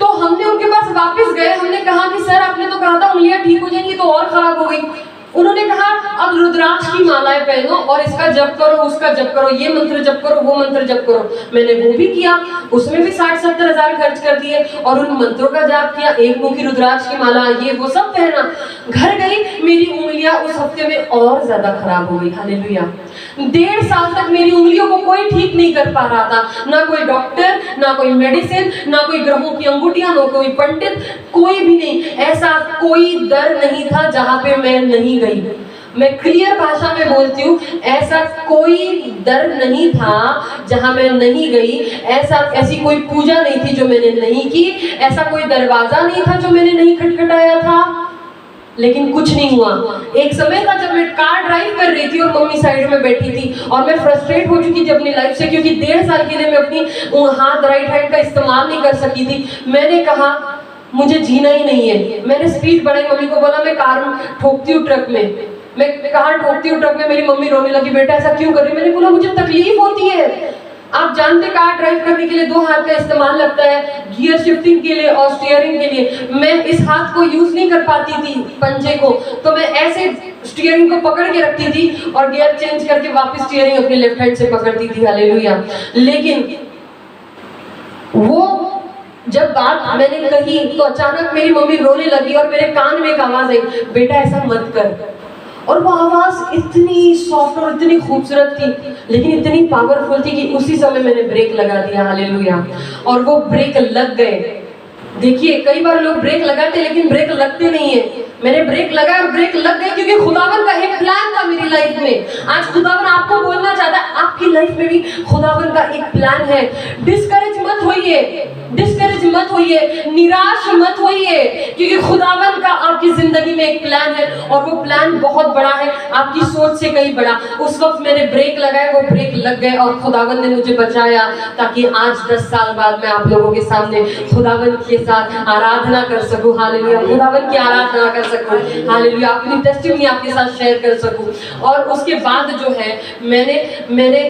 तो हमने उनके पास वापस गए, हमने कहा कि सर आपने तो कहा था उंगलियां ठीक हो जाएंगी, तो और खराब हो गई। उन्होंने कहा अब रुद्राक्ष की मालाएं पहनो और इसका जप करो, उसका जप करो, ये मंत्र जप करो, वो मंत्र जप करो। मैंने वो भी किया, उसमें भी 60-70 हजार खर्च कर दिए और उन मंत्रों का जाप किया, एक मुखी रुद्राक्ष की माला, ये वो सब पहना। घर गई, मेरी उंगलियां उस हफ्ते में और ज्यादा खराब हो गई। हालेलुया। 1.5 साल तक मेरी उंगलियों को कोई ठीक नहीं कर पा रहा था, ना कोई डॉक्टर, ना कोई मेडिसिन, ना कोई ग्रहों की अंगूठियां, ना कोई पंडित, कोई भी नहीं। ऐसा कोई दर नहीं था जहां पे मैं नहीं गई। मैं क्लियर भाषा में बोलती हूँ, ऐसा कोई दर नहीं था जहां मैं नहीं गई, ऐसी कोई पूजा नहीं थी जो मैंने नहीं की, ऐसा कोई दरवाजा नहीं था जो मैंने नहीं खटखटाया था। लेकिन कुछ नहीं हुआ। एक समय था जब मैं कार ड्राइव कर रही थी और मम्मी साइड में बैठी थी और मैं फ्रस्ट्रेट हो चुकी थी अपनी लाइफ से, क्योंकि 1.5 साल के लिए मैं अपनी हाथ राइट हैंड का इस्तेमाल नहीं कर सकी थी। मैंने कहा मुझे जीना ही नहीं है। मैंने स्पीड बढ़ाई, मम्मी को बोला मैं कार ठोकती हूँ ट्रक में, मैं कार ठोकती हूँ ट्रक में। मेरी मम्मी रोने लगी, बेटा ऐसा क्यों कर रही? मैंने बोला मुझे तकलीफ होती है। आप जानते कार ड्राइव करने के लिए 2 हाथ का इस्तेमाल लगता है, गियर शिफ्टिंग के लिए और स्टीयरिंग के लिए। मैं इस हाथ को यूज नहीं कर पाती थी, पंजे को, तो मैं ऐसे स्टीयरिंग को पकड़ के रखती थी और गियर चेंज करके वापस स्टीयरिंग अपने लेफ्ट हैंड से पकड़ती थी। हालेलुया। लेकिन वो जब बात मैंने कही तो अचानक मेरी मम्मी रोने लगी और मेरे कान में एक आवाज आई, बेटा ऐसा मत कर। और वो आवाज इतनी सॉफ्ट और इतनी खूबसूरत थी, लेकिन इतनी पावरफुल थी कि उसी समय मैंने ब्रेक लगा दिया। हालेलुया। और वो ब्रेक लग गए। देखिए कई बार लोग ब्रेक लगाते लेकिन ब्रेक लगते नहीं है। मैंने ब्रेक लगाया और ब्रेक लग गई, क्योंकि खुदावन का एक प्लान था मेरी लाइफ में। आज खुदावन आपको बोलना चाहता है, आपकी लाइफ में भी खुदावन का एक प्लान है। डिस्करेज मत होइए, डिस्करेज मत होइए, निराश मत होइए, क्योंकि खुदावन का आपकी जिंदगी में एक प्लान है और वो प्लान बहुत बड़ा है, आपकी सोच से कहीं बड़ा। उस वक्त मैंने ब्रेक लगाया, वो ब्रेक लग गए और खुदावन ने मुझे बचाया, ताकि आज 10 साल बाद मैं आप लोगों के सामने खुदावन के साथ आराधना कर सकूं। हालेलुया। खुदावन की आराधना कर सकूं। हालेलुया। अपनी टेस्टिमनी आपके साथ शेयर कर सकूं। और उसके बाद जो है मैंने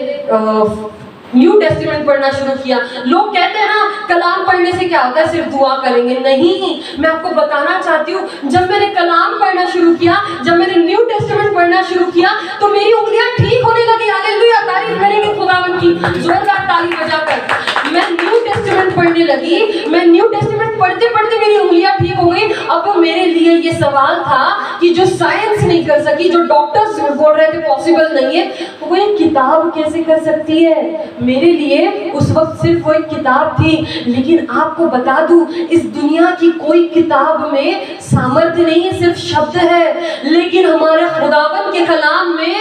न्यू टेस्टामेंट पढ़ना शुरू किया। लोग कहते हैं ना कलाम पढ़ने से क्या होता है, सिर्फ दुआ करेंगे। नहीं, मैं आपको बताना चाहती हूँ, जब मैंने कलाम पढ़ना शुरू किया, जब मैंने न्यू टेस्टामेंट पढ़ना शुरू किया, तो मेरी उंगलियां ठीक होने लगी। हालेलुया। तारीफ करेंगे खुदावन की जोरदार ताली बजाकर। मैं न्यू टेस्टामेंट पढ़ने लगी, मैं न्यू टेस्टामेंट पढ़ते पढ़ते मेरी उंगलियां ठीक हो गई। अब मेरे लिए ये सवाल था कि जो साइंस नहीं कर सकी, जो डॉक्टर्स बोल रहे थे पॉसिबल नहीं है, वो ये किताब कैसे कर सकती है। मेरे लिए उस वक्त सिर्फ वो एक किताब थी। लेकिन आपको बता दूं, इस दुनिया की कोई किताब में सामर्थ्य नहीं है, सिर्फ शब्द है। लेकिन हमारे खुदावन के कलाम में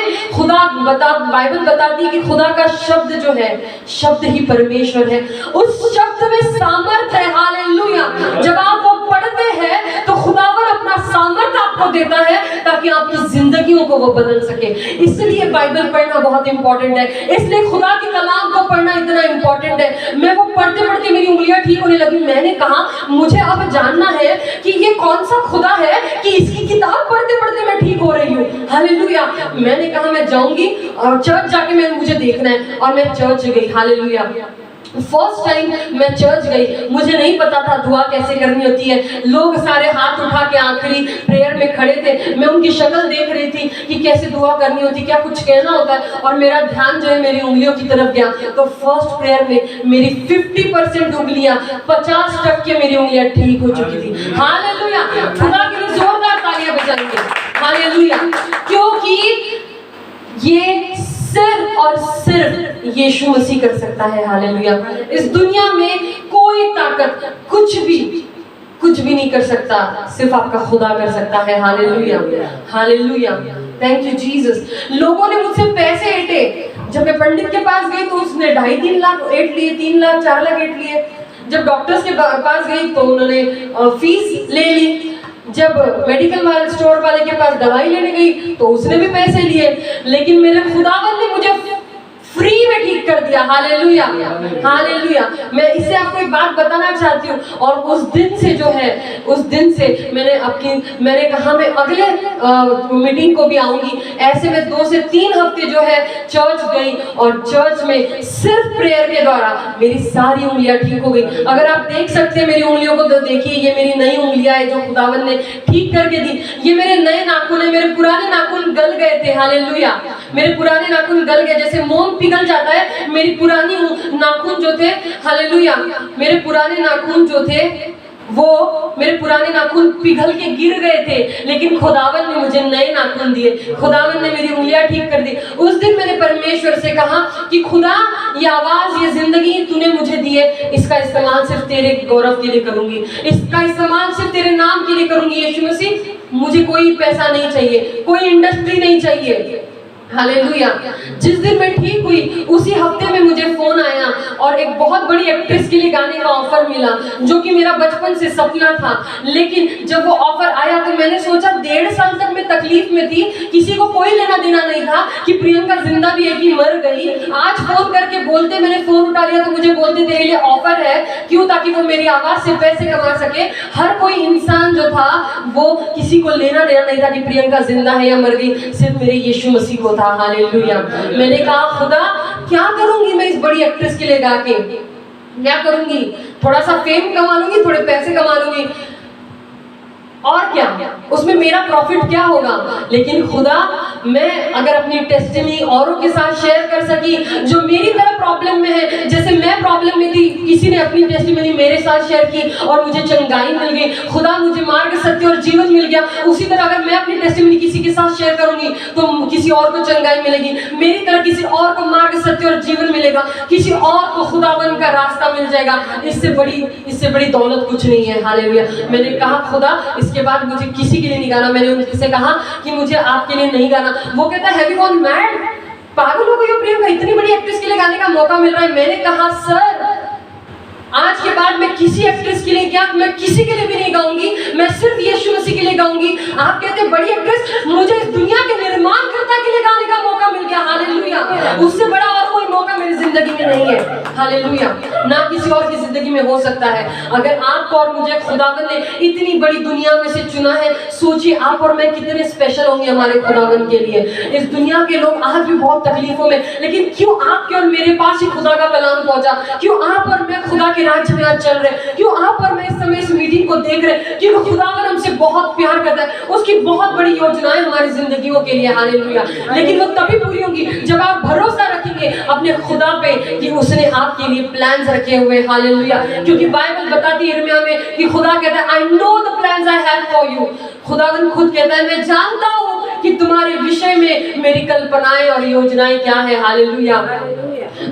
बाइबल बताती है कि खुदा का शब्द जो है, शब्द ही परमेश्वर है। उस शब्द में सामर्थ्य है। हालेलुया। जब आप वो पढ़ते हैं तो खुदावन अपना सामर्थ्य आपको देता है, ताकि आपकी जिंदगियों को वो बदल सके। इसलिए बाइबल पढ़ना बहुत इंपॉर्टेंट है, इसलिए खुदा के कलाम को पढ़ना इतना इंपॉर्टेंट है। मैं वो पढ़ते पढ़ते मेरी उंगलियां ठीक होने लगी। मैंने कहा मुझे अब जानना है कि ये कौन सा खुदा है कि इसकी किताब पढ़ते पढ़ते मैं ठीक हो रही हूँ। हालेलुया। मैंने कहा मैं जाऊंगी और चर्च जाके मुझे देखना है, और मैं चर्च गई। हालेलुया। फर्स्ट टाइम मैं चर्च गई, मुझे नहीं पता था दुआ कैसे करनी होती है। लोग सारे हाथ उठा के आखिरी प्रेयर में खड़े थे। मैं उनकी शक्ल देख रही थी कि कैसे दुआ करनी होती, क्या कुछ कहना होता है, और मेरा ध्यान जो है मेरी उंगलियों की तरफ गया। तो फर्स्ट प्रेयर में मेरी 50% उंगलियां, 50% मेरी उंगलियां ठीक हो चुकी थी। हालेलुया। खुदा के लिए जोरदार तालियां बजाएंगे। हालेलुया। क्योंकि ये सिर्फ और सिर्फ यीशु मसीह कर सकता है। हालेलुया। इस दुनिया में कोई ताकत कुछ भी नहीं कर सकता, सिर्फ आपका खुदा कर सकता है। Hallelujah. Hallelujah. Thank you Jesus. लोगों ने मुझसे पैसे ऐंठे। जब मैं पंडित के पास गई तो उसने 2.5-3 लाख ऐंठ लिए, 3 लाख 4 लाख ऐंठ लिए। जब डॉक्टर्स के पास गई तो उन्होंने फीस ले ली। जब मेडिकल स्टोर वाले के पास दवाई लेने गई तो उसने भी पैसे लिए। लेकिन मेरे खुदावन ने मुझे फ्री में ठीक कर दिया। Hallelujah, hallelujah. मैं इससे आपको एक बात बताना चाहती हूँ। और उस दिन से जो है, उस दिन से मैंने कहा मैं अगले मीटिंग को भी आऊंगी। ऐसे में 2 से 3 हफ्ते जो है चर्च गई, और चर्च में सिर्फ प्रेयर के द्वारा मेरी सारी उंगलियां ठीक हो गई। अगर आप देख सकते हैं मेरी उंगलियों को, तो देखिए ये मेरी नई उंगलियां है जो खुदावन ने ठीक करके दी। ये मेरे नए नाखून है, मेरे पुराने नाखून गल गए थे। हालेलुया, मेरे पुराने नाखून गल गए, जैसे मोम पिघल जाता है, मेरी पुरानी नाखून जो थे, हालेलुया, मेरे पुराने नाखून जो थे वो मेरे पुराने नाखून पिघल के गिर गए थे, लेकिन खुदावन ने मुझे नए नाखून दिए। खुदावन ने मेरी उंगलियां ठीक कर दी। उस दिन मैंने परमेश्वर से कहा कि खुदा, ये आवाज, ये जिंदगी तूने मुझे दी है, इसका इस्तेमाल सिर्फ तेरे गौरव के लिए करूंगी, इसका इस्तेमाल सिर्फ तेरे नाम के लिए करूंगी। यीशु मसीह, मुझे कोई पैसा नहीं चाहिए, कोई इंडस्ट्री नहीं चाहिए। हालेलुया। जिस दिन मैं ठीक हुई उसी हफ्ते में मुझे फोन आया और एक बहुत बड़ी एक्ट्रेस के लिए गाने का ऑफर मिला, जो कि मेरा बचपन से सपना था। लेकिन जब वो ऑफर आया तो मैंने सोचा, 1.5 साल तक मैं तकलीफ में थी, किसी को कोई लेना देना नहीं था कि प्रियंका जिंदा भी है कि मर गई। आज फोन करके बोलते, मैंने फोन उठा लिया तो मुझे बोलते तेरे लिए ऑफर है। क्यों? ताकि वो मेरी आवाज से पैसे कमा सके। हर कोई इंसान जो था वो किसी को लेना देना नहीं था कि प्रियंका जिंदा है या मर गई, सिर्फ मेरे यीशु मसीह को था। हालेलुया। मैंने कहा, खुदा क्या करूंगी मैं इस बड़ी एक्ट्रेस के लिए गा के, क्या करूंगी? थोड़ा सा फेम कमा लूंगी, थोड़े पैसे कमा लूंगी, और क्या, उसमें मेरा प्रॉफिट क्या होगा? लेकिन खुदा, मैं अगर अपनी टेस्टिमनी औरों के साथ शेयर कर सकी जो मेरी तरह प्रॉब्लम में है, जैसे मैं प्रॉब्लम में थी, किसी ने अपनी टेस्टिमनी मेरे साथ शेयर की और मुझे चंगाई मिल गई, खुदा मुझे मार्ग, सत्य और जीवन मिल गया। उसी तरह अगर मैं अपनी टेस्टिमनी किसी के साथ शेयर करूंगी तो किसी और को चंगाई मिलेगी, मेरी तरह किसी और को मार्ग, सत्य और जीवन मिलेगा, किसी और को खुदावन का रास्ता मिल जाएगा। इससे बड़ी दौलत कुछ नहीं है। हालेलुया। मैंने कहा, खुदा इसके बाद मुझे किसी के लिए नहीं गाना। मैंने उनसे कहा कि मुझे आपके लिए नहीं गाना। वो कहता है, हैव यू गॉन मैड? पागल हो गई हो प्रियंका, इतनी बड़ी एक्ट्रेस के लिए गाने का मौका मिल रहा है। मैंने कहा, सर आज के बाद मैं किसी एक्ट्रेस के लिए क्या, मैं किसी के लिए भी नहीं गाऊंगी, मैं सिर्फ यीशु मसीह के लिए गाऊंगी। आप कहते हैं बड़ी एक्ट्रेस, मुझे इस दुनिया के निर्माणकर्ता के लिए गाने का मौका मिल गया। हालेलुया। उससे बड़ा और कोई मौका मेरी जिंदगी में नहीं है। हालेलुया। ना किसी और की जिंदगी में हो सकता है। अगर आपको और मुझे खुदावन ने इतनी बड़ी दुनिया में से चुना है, सोचिए आप और मैं कितने स्पेशल होंगे हमारे खुदावन के लिए। इस दुनिया के लोग आज भी बहुत तकलीफों में, लेकिन क्यों आपके और मेरे पास ही खुदा का कलाम पहुंचा? क्यों आप और मैं खुदा के राज्य में आज चल रहे? क्यों आप और मैं इस समय इस मीटिंग को देख रहे? क्योंकि खुदावन हमसे बहुत प्यार करता है, उसकी बहुत बड़ी योजनाएं हमारी जिंदगियों के लिए। हालेलुया। लेकिन वो तभी पूरी होंगी जब आप भरोसा रखेंगे अपने खुदा पे कि उसने आपके लिए प्लान्स रखे हुए। हालेलुया। क्योंकि बाइबल बताती है यिर्मयाह में कि खुदा कहता है, I know the plans I have for you. खुदावन खुद कहता है, मैं जानता हूँ कि तुम्हारे विषय में मेरी कल्पनाएं और योजनाएं क्या है। हालेलुया।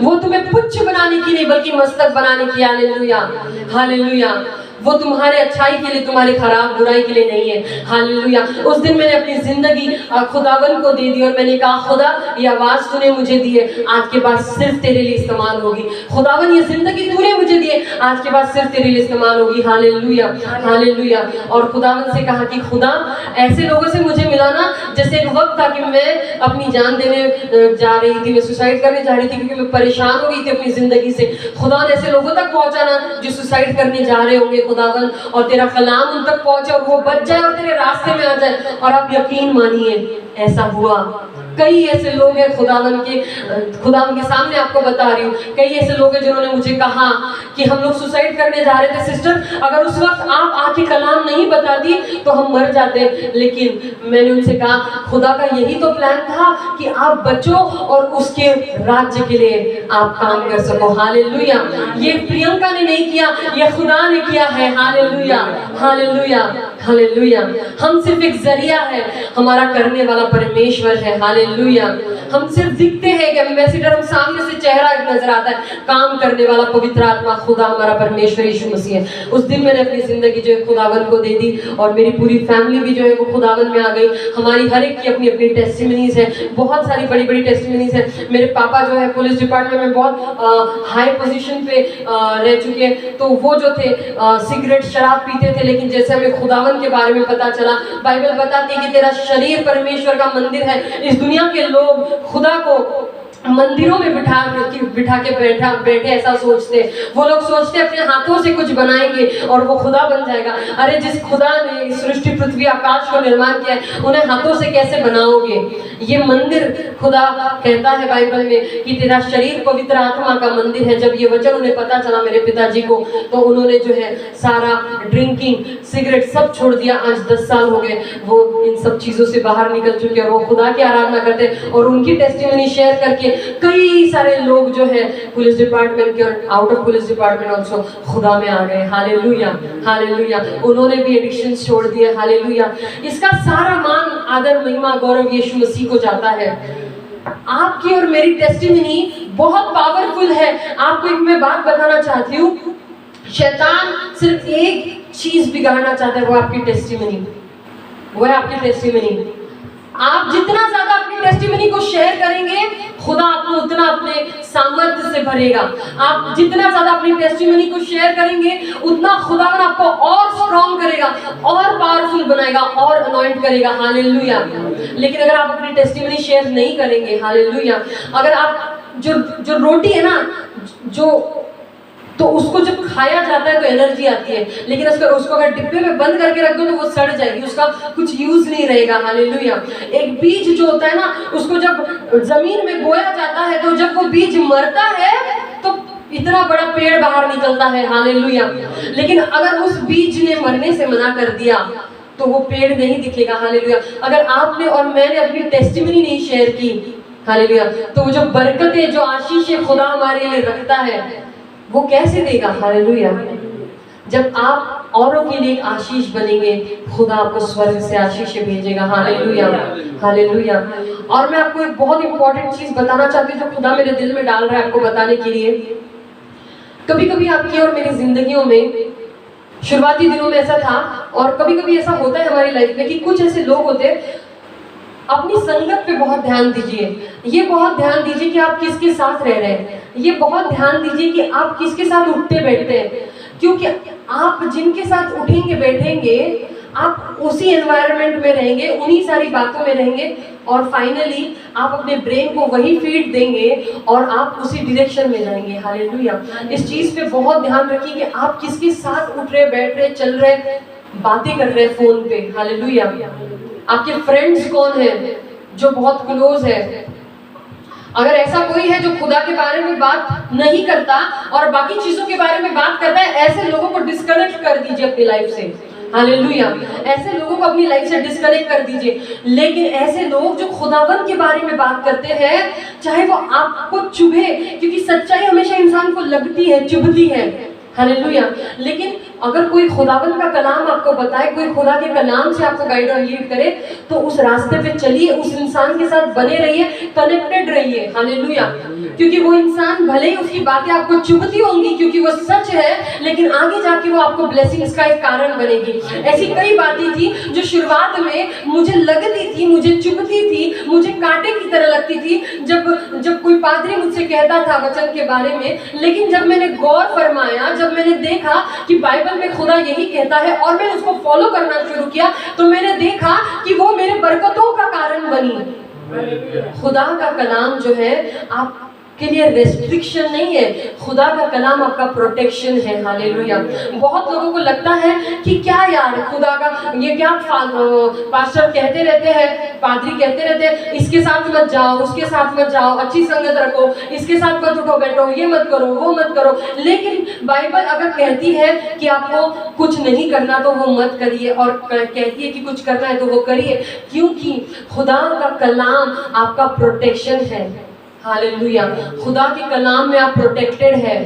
वो तुम्हें पुच्छ बनाने की नहीं बल्कि मस्तक बनाने की। हालेलुया। हालेलुया। वो तुम्हारे अच्छाई के लिए, तुम्हारे खराब बुराई के लिए नहीं है। हालेलुया। उस दिन मैंने अपनी जिंदगी खुदावन को दे दी और मैंने कहा, खुदा ये आवाज तूने मुझे दी है, आज के बाद सिर्फ तेरे लिए इस्तेमाल होगी। खुदावन ये जिंदगी तूने मुझे दी है, आज के बाद सिर्फ तेरे लिए इस्तेमाल होगी। हालेलुया। हालेलुया। और खुदावन से कहा कि खुदा ऐसे लोगों से मुझे मिलाना, जैसे एक वक्त था कि मैं अपनी जान देने जा रही थी, मैं सुसाइड करने जा रही थी क्योंकि मैं परेशान हो गई थी अपनी जिंदगी से। खुदा ने ऐसे लोगों तक पहुंचाना जो सुसाइड करने जा रहे होंगे खुदावन, और तेरा कलाम उन तक पहुंचे और वो बच जाए और तेरे रास्ते में आ जाए। और आप यकीन मानिए ऐसा हुआ। कई ऐसे लोग हैं खुदावन के सामने आपको बता रही हूँ, कई ऐसे लोग हैं जिन्होंने मुझे कहा कि हम लोग सुसाइड करने जा रहे थे सिस्टर, अगर उस वक्त आप आके कलाम नहीं बताती तो हम मर जाते। लेकिन मैंने उनसे कहा, खुदा का यही तो प्लान था कि आप बचो और उसके राज्य के लिए आप काम कर सको। हालेलुया। ये प्रियंका ने नहीं किया, ये खुदा ने किया है। हालेलुया। हालेलुया। हालेलुया। हम सिर्फ एक जरिया है, हमारा करने वाला परमेश्वर है। हालेलुया। हम सिर्फ दिखते हैं कि एम्बेसडर, हम सामने से चेहरा नजर आता है, काम करने वाला पवित्र आत्मा खुदा हमारा परमेश्वर यीशु मसीह है। उस दिन मैंने अपनी जिंदगी जो है खुदावन को दे दी और मेरी पूरी फैमिली भी जो है वो खुदावन में आ गई। हमारी हर एक की अपनी अपनी टेस्टिमनीज है, बहुत सारी बड़ी बड़ी टेस्टिमनीज है। मेरे पापा जो है पुलिस डिपार्टमेंट में बहुत हाई पोजीशन पे रह चुके हैं, तो वो जो थे सिगरेट शराब पीते थे, लेकिन जैसे हमें खुदावन के बारे में पता चला, बाइबल बताती है कि तेरा शरीर परमेश्वर का मंदिर है। इस दुनिया के लोग खुदा को मंदिरों में बिठा के बैठे ऐसा सोचते। वो लोग सोचते अपने हाथों से कुछ बनाएंगे और वो खुदा बन जाएगा। अरे जिस खुदा ने इस सृष्टि पृथ्वी आकाश को निर्माण किया है, उन्हें हाथों से कैसे बनाओगे? ये मंदिर, खुदा कहता है बाइबल में कि तेरा शरीर पवित्र आत्मा का मंदिर है। जब ये वचन उन्हें पता चला मेरे पिताजी को, तो उन्होंने जो है सारा ड्रिंकिंग, सिगरेट सब छोड़ दिया। आज 10 साल हो गए वो इन सब चीजों से बाहर निकल चुके और वो खुदा की आराधना करते हैं। और उनकी टेस्टिमनी शेयर करके कई सारे लोग जो है पुलिस डिपार्टमेंट के और out of police department also खुदा में आ गए। Hallelujah, hallelujah. उन्होंने भी एडिक्शन छोड़ दिए। हालेलुया। इसका सारा मान, आदर, महिमा, गौरव यीशु मसीह को जाता है। आपकी और मेरी टेस्टिमनी बहुत पावरफुल है। आपको एक मैं बात बताना चाहती हूँ, शैतान सिर्फ एक चीज बिगाड़ना चाहता है, वो आपकी टेस्टिमनी, वो है आपकी टेस्टिमनी। आप जितना ज्यादा अपनी टेस्टिमनी को शेयर करेंगे, खुदा आपको उतना अपने सामर्थ्य से भरेगा। आप जितना ज्यादा अपनी टेस्टिमनी को शेयर करेंगे, उतना खुदावन आपको और स्ट्रॉन्ग करेगा, और पावरफुल बनाएगा, और अनॉइंट करेगा। हालेलुया। लेकिन अगर आप अपनी टेस्टिमनी शेयर नहीं करेंगे, हालेलुया, अगर आप जो रोटी है ना, जो तो उसको जब खाया जाता है तो एनर्जी आती है, लेकिन उसको अगर डिब्बे में बंद करके रख दो तो वो सड़ जाएगी, उसका कुछ यूज नहीं रहेगा। हालेलुया। एक बीज जो होता है ना, उसको जब जमीन में बोया जाता है, तो जब वो बीज मरता है तो इतना बड़ा पेड़ बाहर निकलता है। हालेलुया। लेकिन अगर उस बीज ने मरने से मना कर दिया तो वो पेड़ नहीं दिखेगा। हालेलुया। अगर आपने और मैंने अपनी टेस्टिमनी नहीं शेयर की, हालेलुया, तो वो जो बरकतें, जो आशीषें खुदा हमारे लिए रखता है, वो कैसे देगा? हालेलुया। जब आप औरों के लिए आशीष बनेंगे, खुदा आपको स्वर्ग से आशीष भेजेगा। Hallelujah, hallelujah. और मैं आपको एक बहुत इंपॉर्टेंट चीज बताना चाहती हूँ, जो खुदा मेरे दिल में डाल रहा है आपको बताने के लिए। कभी कभी आपकी और मेरी जिंदगियों में, शुरुआती दिनों में ऐसा था, और कभी कभी ऐसा होता है हमारी लाइफ में कि कुछ ऐसे लोग होते हैं। अपनी संगत पे बहुत ध्यान दीजिए। ये बहुत ध्यान दीजिए कि आप किसके साथ रह रहे हैं। ये बहुत ध्यान दीजिए कि आप किसके साथ उठते बैठते हैं, क्योंकि आप जिनके साथ उठेंगे बैठेंगे, आप उसी एनवायरनमेंट में रहेंगे, उन्हीं सारी बातों में रहेंगे, और फाइनली आप अपने ब्रेन को वही फीड देंगे और आप उसी डायरेक्शन में जाएंगे। हालेलुया। इस चीज पे बहुत ध्यान रखिए कि आप किसके साथ उठ रहे, बैठ रहे, चल रहे, बातें कर रहे फोन पे। हालेलुया। आपके फ्रेंड्स कौन है जो बहुत क्लोज है? अगर ऐसा कोई है जो खुदा के बारे में बात नहीं करता और बाकी चीजों के बारे में बात करता है, ऐसे लोगों को डिस्कनेक्ट कर दीजिए अपनी लाइफ से। हालेलुया। ऐसे लोगों को अपनी लाइफ से डिस्कनेक्ट कर दीजिए। लेकिन ऐसे लोग जो खुदावन के बारे में बात करते हैं, चाहे वो आपको चुभे, क्योंकि सच्चाई हमेशा इंसान को लगती है, चुभती है। हालेलुया। लेकिन अगर कोई खुदावन का कलाम आपको बताए, कोई खुदा के कलाम से आपको गाइड और लीड करे, तो उस रास्ते पे चलिए, उस इंसान के साथ बने रहिए, कनेक्टेड रहिए। हालेलुया। क्योंकि वो इंसान भले ही उसकी बातें आपको चुभती होंगी क्योंकि वो सच है, लेकिन आगे जाके वो आपको ब्लेसिंग्स का एक कारण बनेगी। ऐसी कई बातें थी जो शुरुआत में मुझे लगती थी, मुझे चुभती थी, मुझे कांटे की तरह लगती थी, जब कोई पादरी मुझसे कहता था वचन के बारे में। लेकिन जब मैंने गौर फरमाया, जब मैंने देखा कि बाइबल में खुदा यही कहता है और मैंने उसको फॉलो करना शुरू किया, तो मैंने देखा कि वो मेरे बरकतों का कारण बनी। खुदा का कलाम जो है आपके लिए रेस्ट्रिक्शन नहीं है, खुदा का कलाम आपका प्रोटेक्शन है। हालेलुया। बहुत लोगों को लगता है कि क्या यार, खुदा का ये क्या पास्टर कहते रहते हैं, पादरी कहते रहते हैं, इसके साथ मत जाओ, उसके साथ मत जाओ, अच्छी संगत रखो, इसके साथ मत उठो बैठो, ये मत करो, वो मत करो। लेकिन बाइबल अगर कहती है कि आपको कुछ नहीं करना तो वो मत करिए, और कहती है कि कुछ करना है तो वो करिए, क्योंकि खुदा का कलाम आपका प्रोटेक्शन है। हालेलुया। खुदा के कलाम में आप प्रोटेक्टेड है,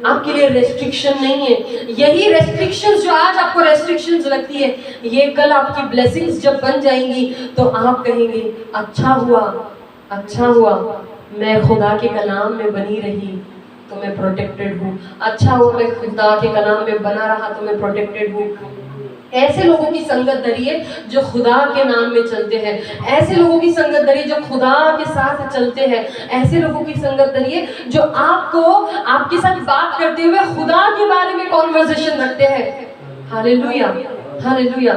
आपके लिए रेस्ट्रिक्शन नहीं है। यही रेस्ट्रिक्शंस जो आज आपको रेस्ट्रिक्शंस लगती है, ये कल आपकी ब्लेसिंग्स जब बन जाएंगी तो आप कहेंगे अच्छा हुआ, अच्छा हुआ मैं खुदा के कलाम में बनी रही तो मैं प्रोटेक्टेड हूँ, अच्छा हुआ मैं खुदा के कलाम में बना रहा तो मैं प्रोटेक्टेड हूँ। ऐसे लोगों की संगत धरिए जो खुदा के नाम में चलते हैं, ऐसे लोगों की संगत धरिए जो खुदा के साथ चलते हैं, ऐसे लोगों की संगत धरिए जो आपको आपके साथ बात करते हुए खुदा के बारे में कॉन्वर्सेशन रखते हैं। Hallelujah, hallelujah,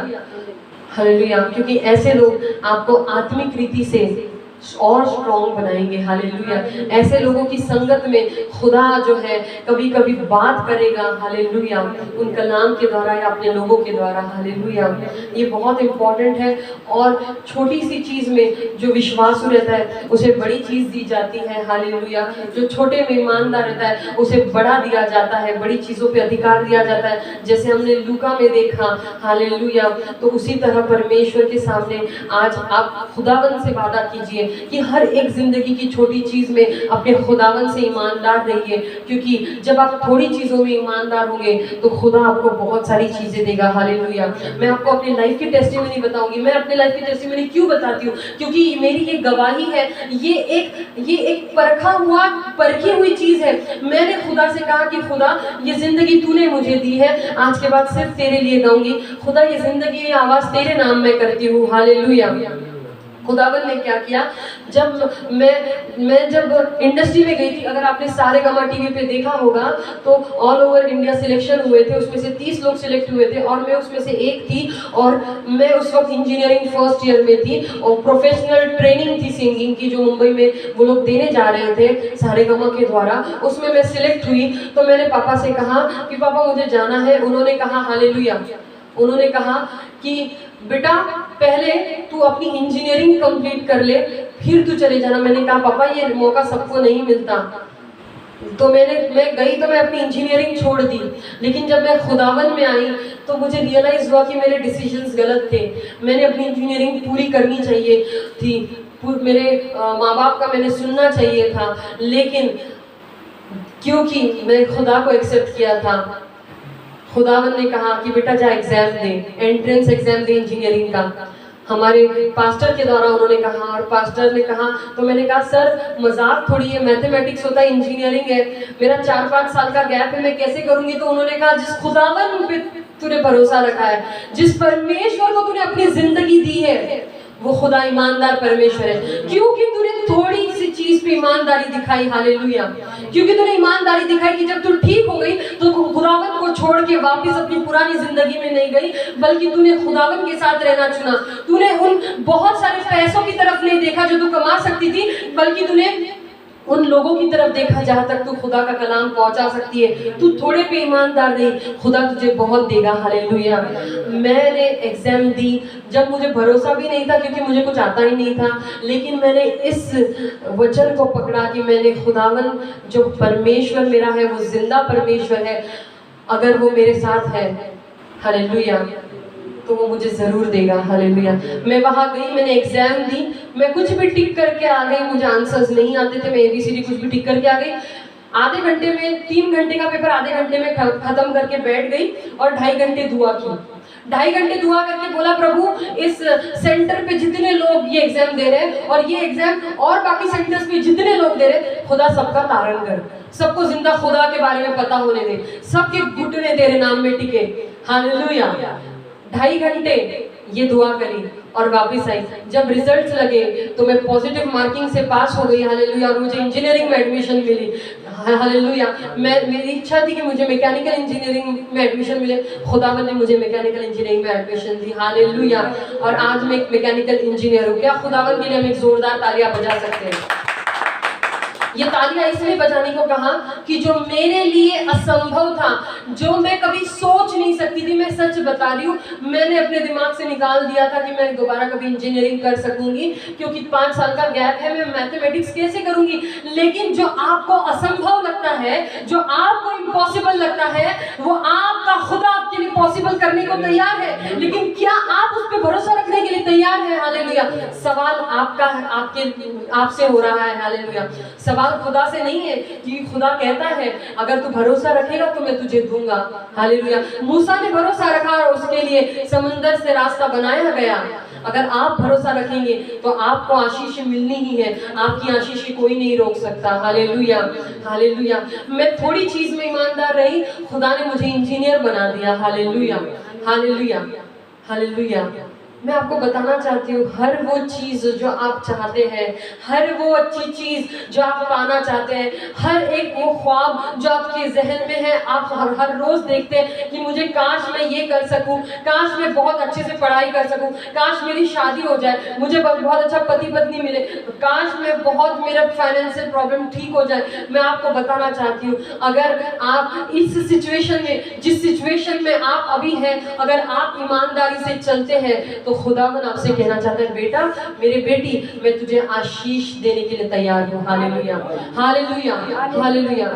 hallelujah. क्योंकि ऐसे लोग आपको आत्मिक रीति से और स्ट्रॉन्ग बनाएंगे। हालेलुया। ऐसे लोगों की संगत में खुदा जो है कभी कभी बात करेगा। हालेलुया। उन कलाम के द्वारा या अपने लोगों के द्वारा। हालेलुया। ये बहुत इंपॉर्टेंट है। और छोटी सी चीज़ में जो विश्वास रहता है उसे बड़ी चीज़ दी जाती है। हालेलुया। जो छोटे में ईमानदार रहता है उसे बड़ा दिया जाता है, बड़ी चीज़ों पे अधिकार दिया जाता है, जैसे हमने लूका में देखा। हालेलुया। तो उसी तरह परमेश्वर के सामने आज आप खुदावन से वादा कीजिए कि हर एक जिंदगी की छोटी चीज में अपने खुदावन से ईमानदार रहिए, क्योंकि जब आप थोड़ी चीजों में ईमानदार होंगे तो खुदा आपको बहुत सारी चीजें देगा। हालेलुया। मैं आपको अपनी लाइफ की टेस्टिमनी बताऊंगी। मैं अपनी लाइफ की टेस्टिमनी क्यों बताती हूँ? क्योंकि मेरी ये गवाही है। ये एक परखी हुई चीज है। मैंने खुदा से कहा कि खुदा ये जिंदगी तूने मुझे दी है, आज के बाद सिर्फ तेरे लिए गाऊंगी। खुदा ये जिंदगी, ये आवाज तेरे नाम में करती हूँ। हालेलुया। खुदावन ने क्या किया, जब मैं जब इंडस्ट्री में गई थी, अगर आपने सारे गमा टीवी पे देखा होगा तो ऑल ओवर इंडिया सिलेक्शन हुए थे, उसमें से 30 लोग सिलेक्ट हुए थे और मैं उसमें से एक थी। और मैं उस वक्त इंजीनियरिंग फर्स्ट ईयर में थी और प्रोफेशनल ट्रेनिंग थी सिंगिंग की जो मुंबई में वो लोग देने जा रहे थे सारे गमा के द्वारा, उसमें मैं सिलेक्ट हुई। तो मैंने पापा से कहा कि पापा मुझे जाना है। उन्होंने कहा हालेलुया, उन्होंने कहा कि बेटा पहले तू अपनी इंजीनियरिंग कंप्लीट कर ले फिर तू चले जाना। मैंने कहा पापा ये मौका सबको नहीं मिलता। तो मैं गई तो मैं अपनी इंजीनियरिंग छोड़ दी, लेकिन जब मैं खुदावन में आई तो मुझे रियलाइज हुआ कि मेरे डिसीजंस गलत थे। मैंने अपनी इंजीनियरिंग पूरी करनी चाहिए थी, मेरे माँ बाप का मैंने सुनना चाहिए था, लेकिन क्योंकि मैं खुदा को एक्सेप्ट किया था, खुदावन ने कहा कि बेटा जा एग्जाम दे, एंट्रेंस एग्जाम दे इंजीनियरिंग का। हमारे पास्टर के द्वारा उन्होंने कहा, और पास्टर ने कहा तो मैंने कहा सर मजाक थोड़ी है, मैथमेटिक्स होता है, इंजीनियरिंग है, मेरा 4-5 साल का गैप है, मैं कैसे करूंगी? तो उन्होंने कहा जिस खुदावन पे तूने भरोसा रखा है, जिस परमेश्वर को तूने अपनी जिंदगी दी है, वो खुदा ईमानदार परमेश्वर है। क्योंकि तूने थोड़ी सी चीज पे ईमानदारी दिखाई। हालेलुया। क्योंकि तूने ईमानदारी दिखाई कि जब तू ठीक हो गई तो खुदावन को छोड़ के वापस अपनी पुरानी जिंदगी में नहीं गई, बल्कि तूने खुदावन के साथ रहना चुना। तूने उन बहुत सारे पैसों की तरफ नहीं देखा जो तू कमा सकती थी, बल्कि तूने उन लोगों की तरफ देखा जहां तक तू खुदा का कलाम पहुंचा सकती है। तू थोड़े पे ईमानदार नहीं, खुदा तुझे बहुत देगा। हालेलुया। मैंने एग्जाम दी जब मुझे भरोसा भी नहीं था, क्योंकि मुझे कुछ आता ही नहीं था, लेकिन मैंने इस वचन को पकड़ा कि मैंने खुदावन जो परमेश्वर मेरा है वो जिंदा परमेश्वर है, अगर वो मेरे साथ है हालेलुया तो वो मुझे जरूर देगा। हालेलुया। मैं वहां गई, मैंने एग्जाम दी, मैं कुछ भी टिक करके आ गई, मुझे आंसर्स नहीं आते थे, मैं ABCD कुछ भी टिक करके आ गई। आधे घंटे में 3 घंटे का पेपर आधे घंटे में खत्म करके बैठ गई और 2.5 घंटे दुआ की। 2.5 घंटे दुआ करके बोला प्रभु इस सेंटर पे जितने लोग ये एग्जाम दे रहे हैं और ये एग्जाम और बाकी सेंटर्स पे जितने लोग दे रहे हैं, खुदा सबका तारण कर, सबको जिंदा खुदा के बारे में पता होने दे, सबके घुटने तेरे नाम में टिके। हालेलुया। 2.5 घंटे ये दुआ करी और वापस आई। जब रिजल्ट्स लगे तो मैं पॉजिटिव मार्किंग से पास हो गई। हालेलुया। और मुझे इंजीनियरिंग में एडमिशन मिली। हालेलुया। मेरी इच्छा थी कि मुझे मैकेनिकल इंजीनियरिंग में एडमिशन मिले, खुदावन ने मुझे मैकेनिकल इंजीनियरिंग में एडमिशन दी। हालेलुया। और आज मैं एक मैकेनिकल इंजीनियर हूँ। क्या खुदावन के लिए हम एक जोरदार तालियां बजा सकते हैं? ये तालियां इसलिए बजाने को कहा कि जो मेरे लिए असंभव था, जो मैं कभी सोच नहीं सकती थी, मैं सच बता रही हूँ, मैंने अपने दिमाग से निकाल दिया था कि मैं दोबारा कभी इंजीनियरिंग कर सकूंगी, क्योंकि 5 साल का गैप है, मैं मैथमेटिक्स कैसे करूंगी। लेकिन जो आपको असंभव लगता है, जो आपको इम्पॉसिबल लगता है, वो आपका खुदा आपके लिए पॉसिबल करने को तैयार है। लेकिन क्या आप उस पर भरोसा रखने के लिए तैयार है? हालेलुया। सवाल आपका है, आपसे हो रहा है। हालेलुया। सवाल खुदा से नहीं है, कि खुदा कहता है अगर तू भरोसा रखेगा तो मैं तुझे दूंगा। हालेलुया। मूसा ने भरोसा रखा और उसके लिए समुंदर से रास्ता बनाया गया। अगर आप भरोसा रखेंगे तो आपको आशीष मिलनी ही है, आपकी आशीष कोई नहीं रोक सकता। हालेलुया। हालेलुया। मैं थोड़ी चीज में ईमानदार रही, खुदा ने मुझे इंजीनियर बना दिया। हालेलुया। हालेलुया। हालेलुया। मैं आपको बताना चाहती हूँ, हर वो चीज़ जो आप चाहते हैं, हर वो अच्छी चीज़ जो आप पाना चाहते हैं, हर एक वो ख्वाब जो आपके जहन में है, आप हर रोज़ देखते हैं कि मुझे काश मैं ये कर सकूँ, काश मैं बहुत अच्छे से पढ़ाई कर सकूँ, काश मेरी शादी हो जाए, मुझे बहुत अच्छा पति पत्नी मिले, काश मैं बहुत मेरा फाइनेंशियल प्रॉब्लम ठीक हो जाए। मैं आपको बताना चाहती हूँ, अगर आप इस सिचुएशन में, जिस सिचुएशन में आप अभी हैं, अगर आप ईमानदारी से चलते हैं तो खुदावन आपसे कहना चाहता है, बेटा, मेरे बेटी, मैं तुझे आशीष देने के लिए तैयार हूँ। Hallelujah, hallelujah, hallelujah,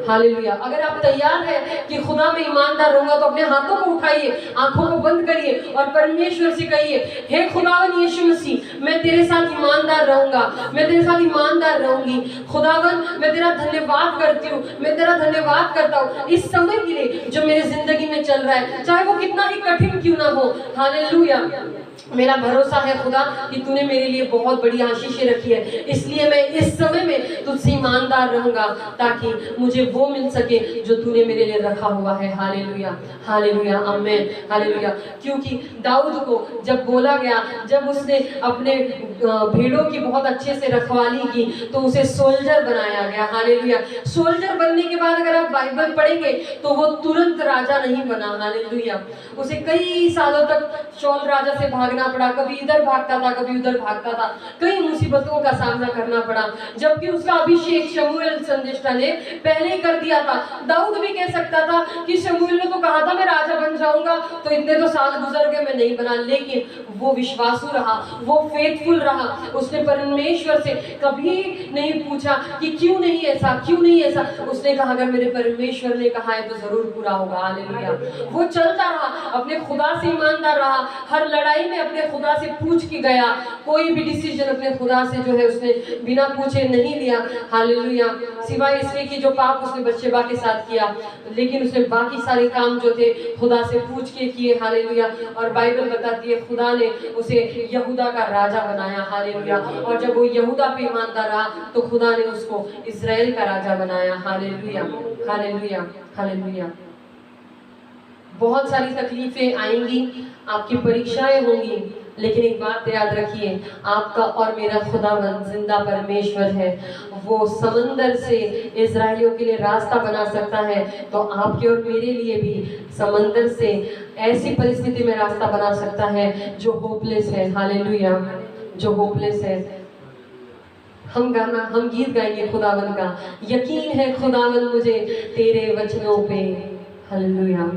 hallelujah. अगर आप तैयार हैं कि खुदा में ईमानदार रहूंगा, तो अपने हाथों को उठाइए, आंखों को बंद करिए और परमेश्वर से कहिए, हे खुदावन यीशु मसीह, मैं तेरे साथ ईमानदार रहूंगा, मैं तेरे साथ ईमानदार रहूंगी। खुदावन, मैं तेरा धन्यवाद करती हूँ, मैं तेरा धन्यवाद करता हूँ इस समय के लिए जो मेरे जिंदगी में चल रहा है, चाहे वो कितना ही कठिन क्यों ना हो। हालेलुया। मेरा भरोसा है खुदा कि तूने मेरे लिए बहुत बड़ी आशीषें रखी है, इसलिए मैं इस समय में तुझसे ईमानदार रहूंगा, ताकि मुझे वो मिल सके जो तूने मेरे लिए रखा हुआ है। हालेलुया, हालेलुया, आमीन, हालेलुया। क्योंकि दाऊद को जब बोला गया, जब उसने अपने भेड़ों की बहुत अच्छे से रखवाली की, तो उसे सोल्जर बनाया गया। हालेलुया। सोल्जर बनने के बाद अगर आप बाइबल पढ़ेंगे तो वो तुरंत राजा नहीं बना। हालेलुया। उसे कई सालों तक शौल राजा से भागना पड़ा, कभी इधर भागता था, कभी उधर भागता था, कई मुसीबतों का सामना करना पड़ा, जबकि उसका अभिषेक शमूएल संदेष्टा ने पहले ही कर दिया था। दाऊद भी कह सकता था कि शमूएल ने तो कहा था मैं राजा बन जाऊंगा, तो इतने तो साल गुजर गए, मैं नहीं बना। लेकिन वो विश्वासु रहा, वो फेथफुल रहा, उसने परमेश्वर से कभी नहीं पूछा कि क्यों नहीं ऐसा, क्यों नहीं ऐसा। उसने कहा अगर मेरे परमेश्वर ने कहा है तो जरूर पूरा होगा। हालेलुया। वो चलता रहा, अपने खुदा से ईमानदार रहा, हर लड़ाई में अपने खुदा से पूछ के गया, कोई भी डिसीजन अपने खुदा से जो है उसने बिना पूछे नहीं लिया। हालेलुया। सिवाय इसके कि जो पाप उसने बत्शेबा के साथ किया, लेकिन उसने बाकी सारे काम जो थे खुदा से पूछ के किए। हालेलुया। और बाइबल बताती है खुदा ने उसे यहूदा का राजा बनाया। हालेलुया। और जब वो यहूदा पे ईमानदार रहा तो खुदा ने उसको इजराइल का राजा बनाया। Hallelujah, hallelujah, hallelujah. बहुत सारी तकलीफें आएंगी, आपकी परीक्षाएं होंगी, लेकिन एक बात याद रखिए, आपका और मेरा खुदावंद जिंदा परमेश्वर है। वो समंदर से इजराइलियों के लिए रास्ता बना सकता है, तो आपके और मेरे लिए भी समंदर से ऐसी परिस्थिति में रास्ता बना सकता है जो होपलेस है। हालेलुया, जो होपलेस है। हम गीत गाएंगे खुदावंद का, यकीन है खुदावंद मुझे तेरे वचनों पे। हालेलुया।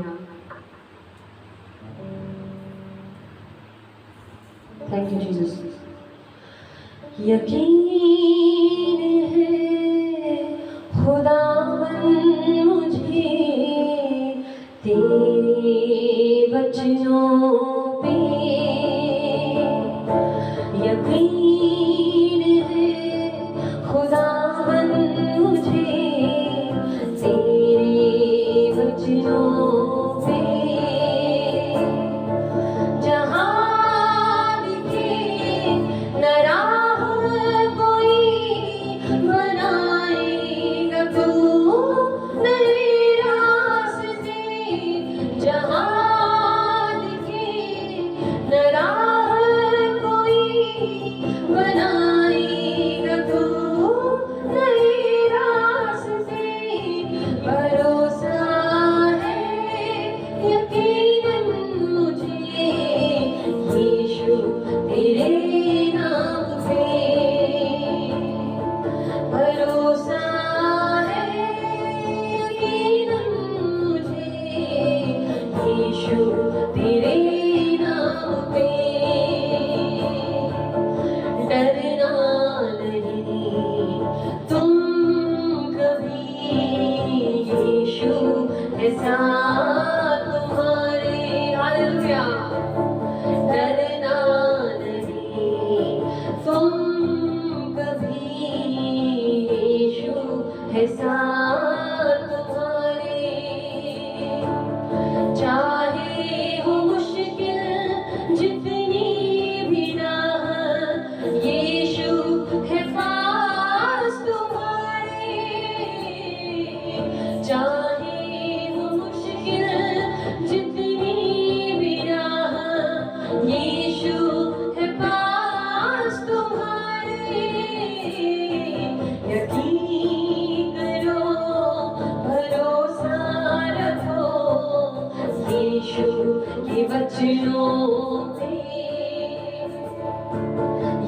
Thank you Jesus. यकीन है खुदावंद मुझे तेरे वचनों पे, यकीन है खुदावंद मुझे तेरे वचनों पे। जहां के वचनों पे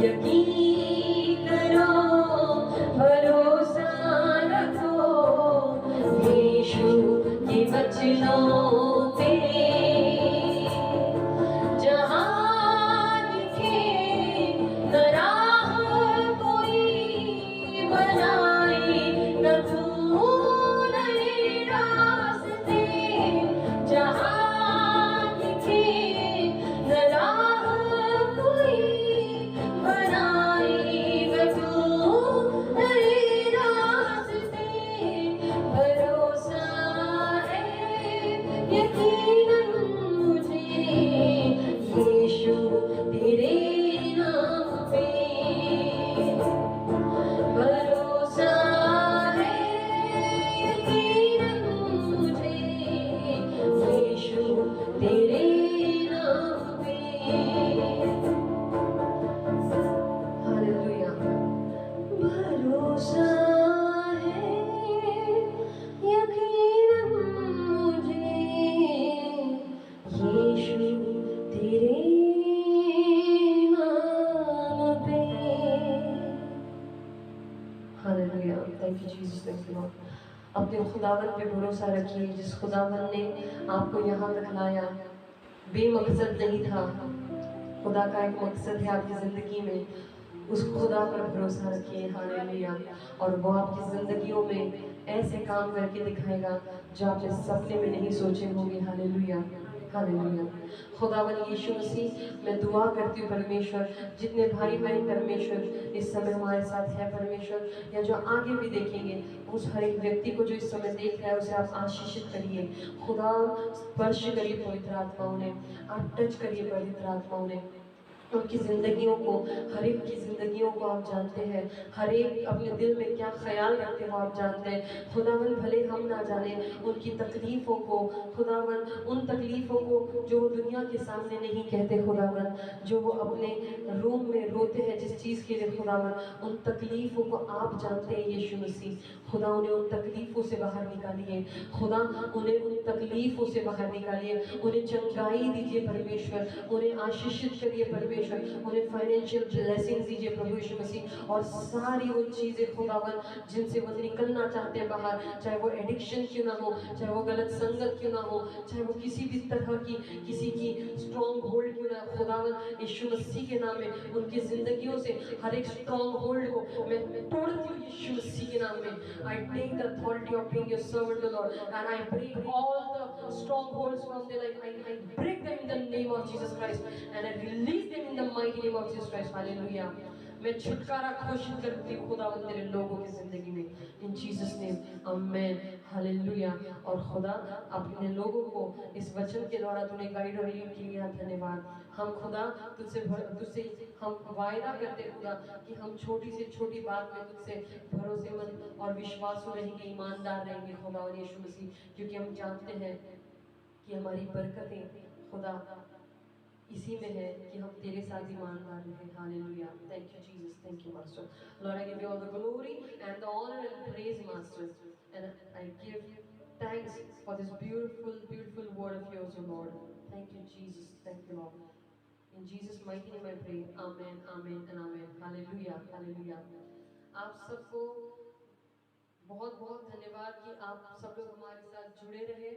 यकीन करो, भरोसा रखो यीशु के वचनों पे। जहाँ दिखे न राह कोई बनाए, न तू नए रास्ते। जहाँ दिखे न राह कोई बनाए, न तू नए रास्ते। भरोसा है यकीनन मुझे यीशु तेरे नाम पे। भरोसा है यकीनन मुझे यीशु तेरे नाम पे। हालेलुया। भरोसा है यकीनन मुझे यीशु तेरे नाम पे। Hallelujah. Thank you Jesus, thank you Lord. अपने खुदावन पे भरोसा रखिए, जिस खुदावन ने आपको यहाँ तक लाया बेमकसद नहीं था। खुदा का एक मकसद है आपकी जिंदगी में, उस खुदा पर भरोसा रखिए। हालेलुया। और वो आपकी जिंदगियों में ऐसे काम करके दिखाएगा जो आपने सपने में नहीं सोचे होंगे। Hallelujah, hallelujah. खुदावन यीशु मसीह, मैं दुआ करती हूँ परमेश्वर, जितने भाई बहन परमेश्वर इस समय हमारे साथ है परमेश्वर, या जो आगे भी देखेंगे, उस हर एक व्यक्ति को जो इस समय देख रहा है उसे आप आशीषित करिए। खुदा स्पर्श करिए पवित्र आत्माओं ने, आप टच करिए पवित्र आत्माओं ने उनकी जिंदगियों को, हर एक की जिंदगियों को आप जानते हैं, हर एक अपने दिल में क्या ख्याल रखते हो आप जानते हैं। खुदावन भले हम ना जाने उनकी तकलीफों को, खुदावन उन तकलीफों को जो वो दुनिया के सामने नहीं कहते, खुदावन जो वो अपने रूम में रोते हैं जिस चीज़ के लिए, खुदावन उन तकलीफों को आप जानते हैं यीशु मसीह। खुदा उन्हें उन तकलीफों से बाहर निकालिए, खुदा उन्हें उन तकलीफों से बाहर निकालिए, उन्हें चंगाई दीजिए परमेश्वर, उन्हें आशीषित करिए परमेश्वर, उन्हें फाइनेंशियल ब्लेसिंग्स दीजिए प्रभु यीशु मसीह। और सारी वो चीज़ें खुदावन जिनसे वो निकलना चाहते हैं बाहर, चाहे वो एडिक्शन क्यों ना हो, चाहे वो गलत संगत क्यों ना हो, चाहे वो किसी भी तरह की किसी की स्ट्रॉन्ग होल्ड क्यों ना, खुदावन यीशु मसीह के नाम में उनकी जिंदगियों से हर एक स्ट्रॉन्ग होल्ड को मैं तोड़ती हूँ यीशु मसीह के नाम में। I take the authority of being your servant, O Lord, and I break all the strongholds from their life. I break them in the name of Jesus Christ, and I release them in the mighty name of Jesus Christ. Hallelujah. मैं छुटकारा घोषित करती हूँ खुदावन तेरे लोगों की जिंदगी में, इन जीसस नेम, आमेन, हालेलुया। और खुदा अपने लोगों को इस वचन के द्वारा तूने गाइड और लीड किया, धन्यवाद। हम खुदा तुझसे हम वायदा करते खुदा कि हम छोटी से छोटी बात में तुझसे भरोसेमंद और विश्वासु रहेंगे, ईमानदार रहेंगे खुदा और यीशु मसीह, क्योंकि हम जानते हैं कि हमारी बरकतें खुदा इसी में है कि हम तेरे साथ ईमानदार रहे। Hallelujah. Thank you Jesus, thank you master. Lord I give you all the glory and the honour and praise master, and I give thanks for this beautiful beautiful word of yours, O Lord. Thank you Jesus, thank you Lord. In Jesus mighty name I pray, amen, amen and amen. Hallelujah, hallelujah. आप सबको बहुत बहुत धन्यवाद कि आप सब लोग हमारे साथ जुड़े रहे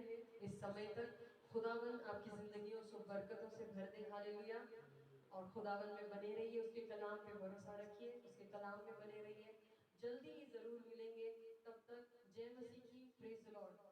इस समय तक। खुदावन आपकी जिंदगियों को बरकतों से भर दे। हालेलुया। और खुदावन में बने रहिए, उसके कलाम पे भरोसा रखिए, उसके कलाम में बने रहिए। जल्दी ही जरूर मिलेंगे, तब तक जय मसीह की, प्रेज द लॉर्ड।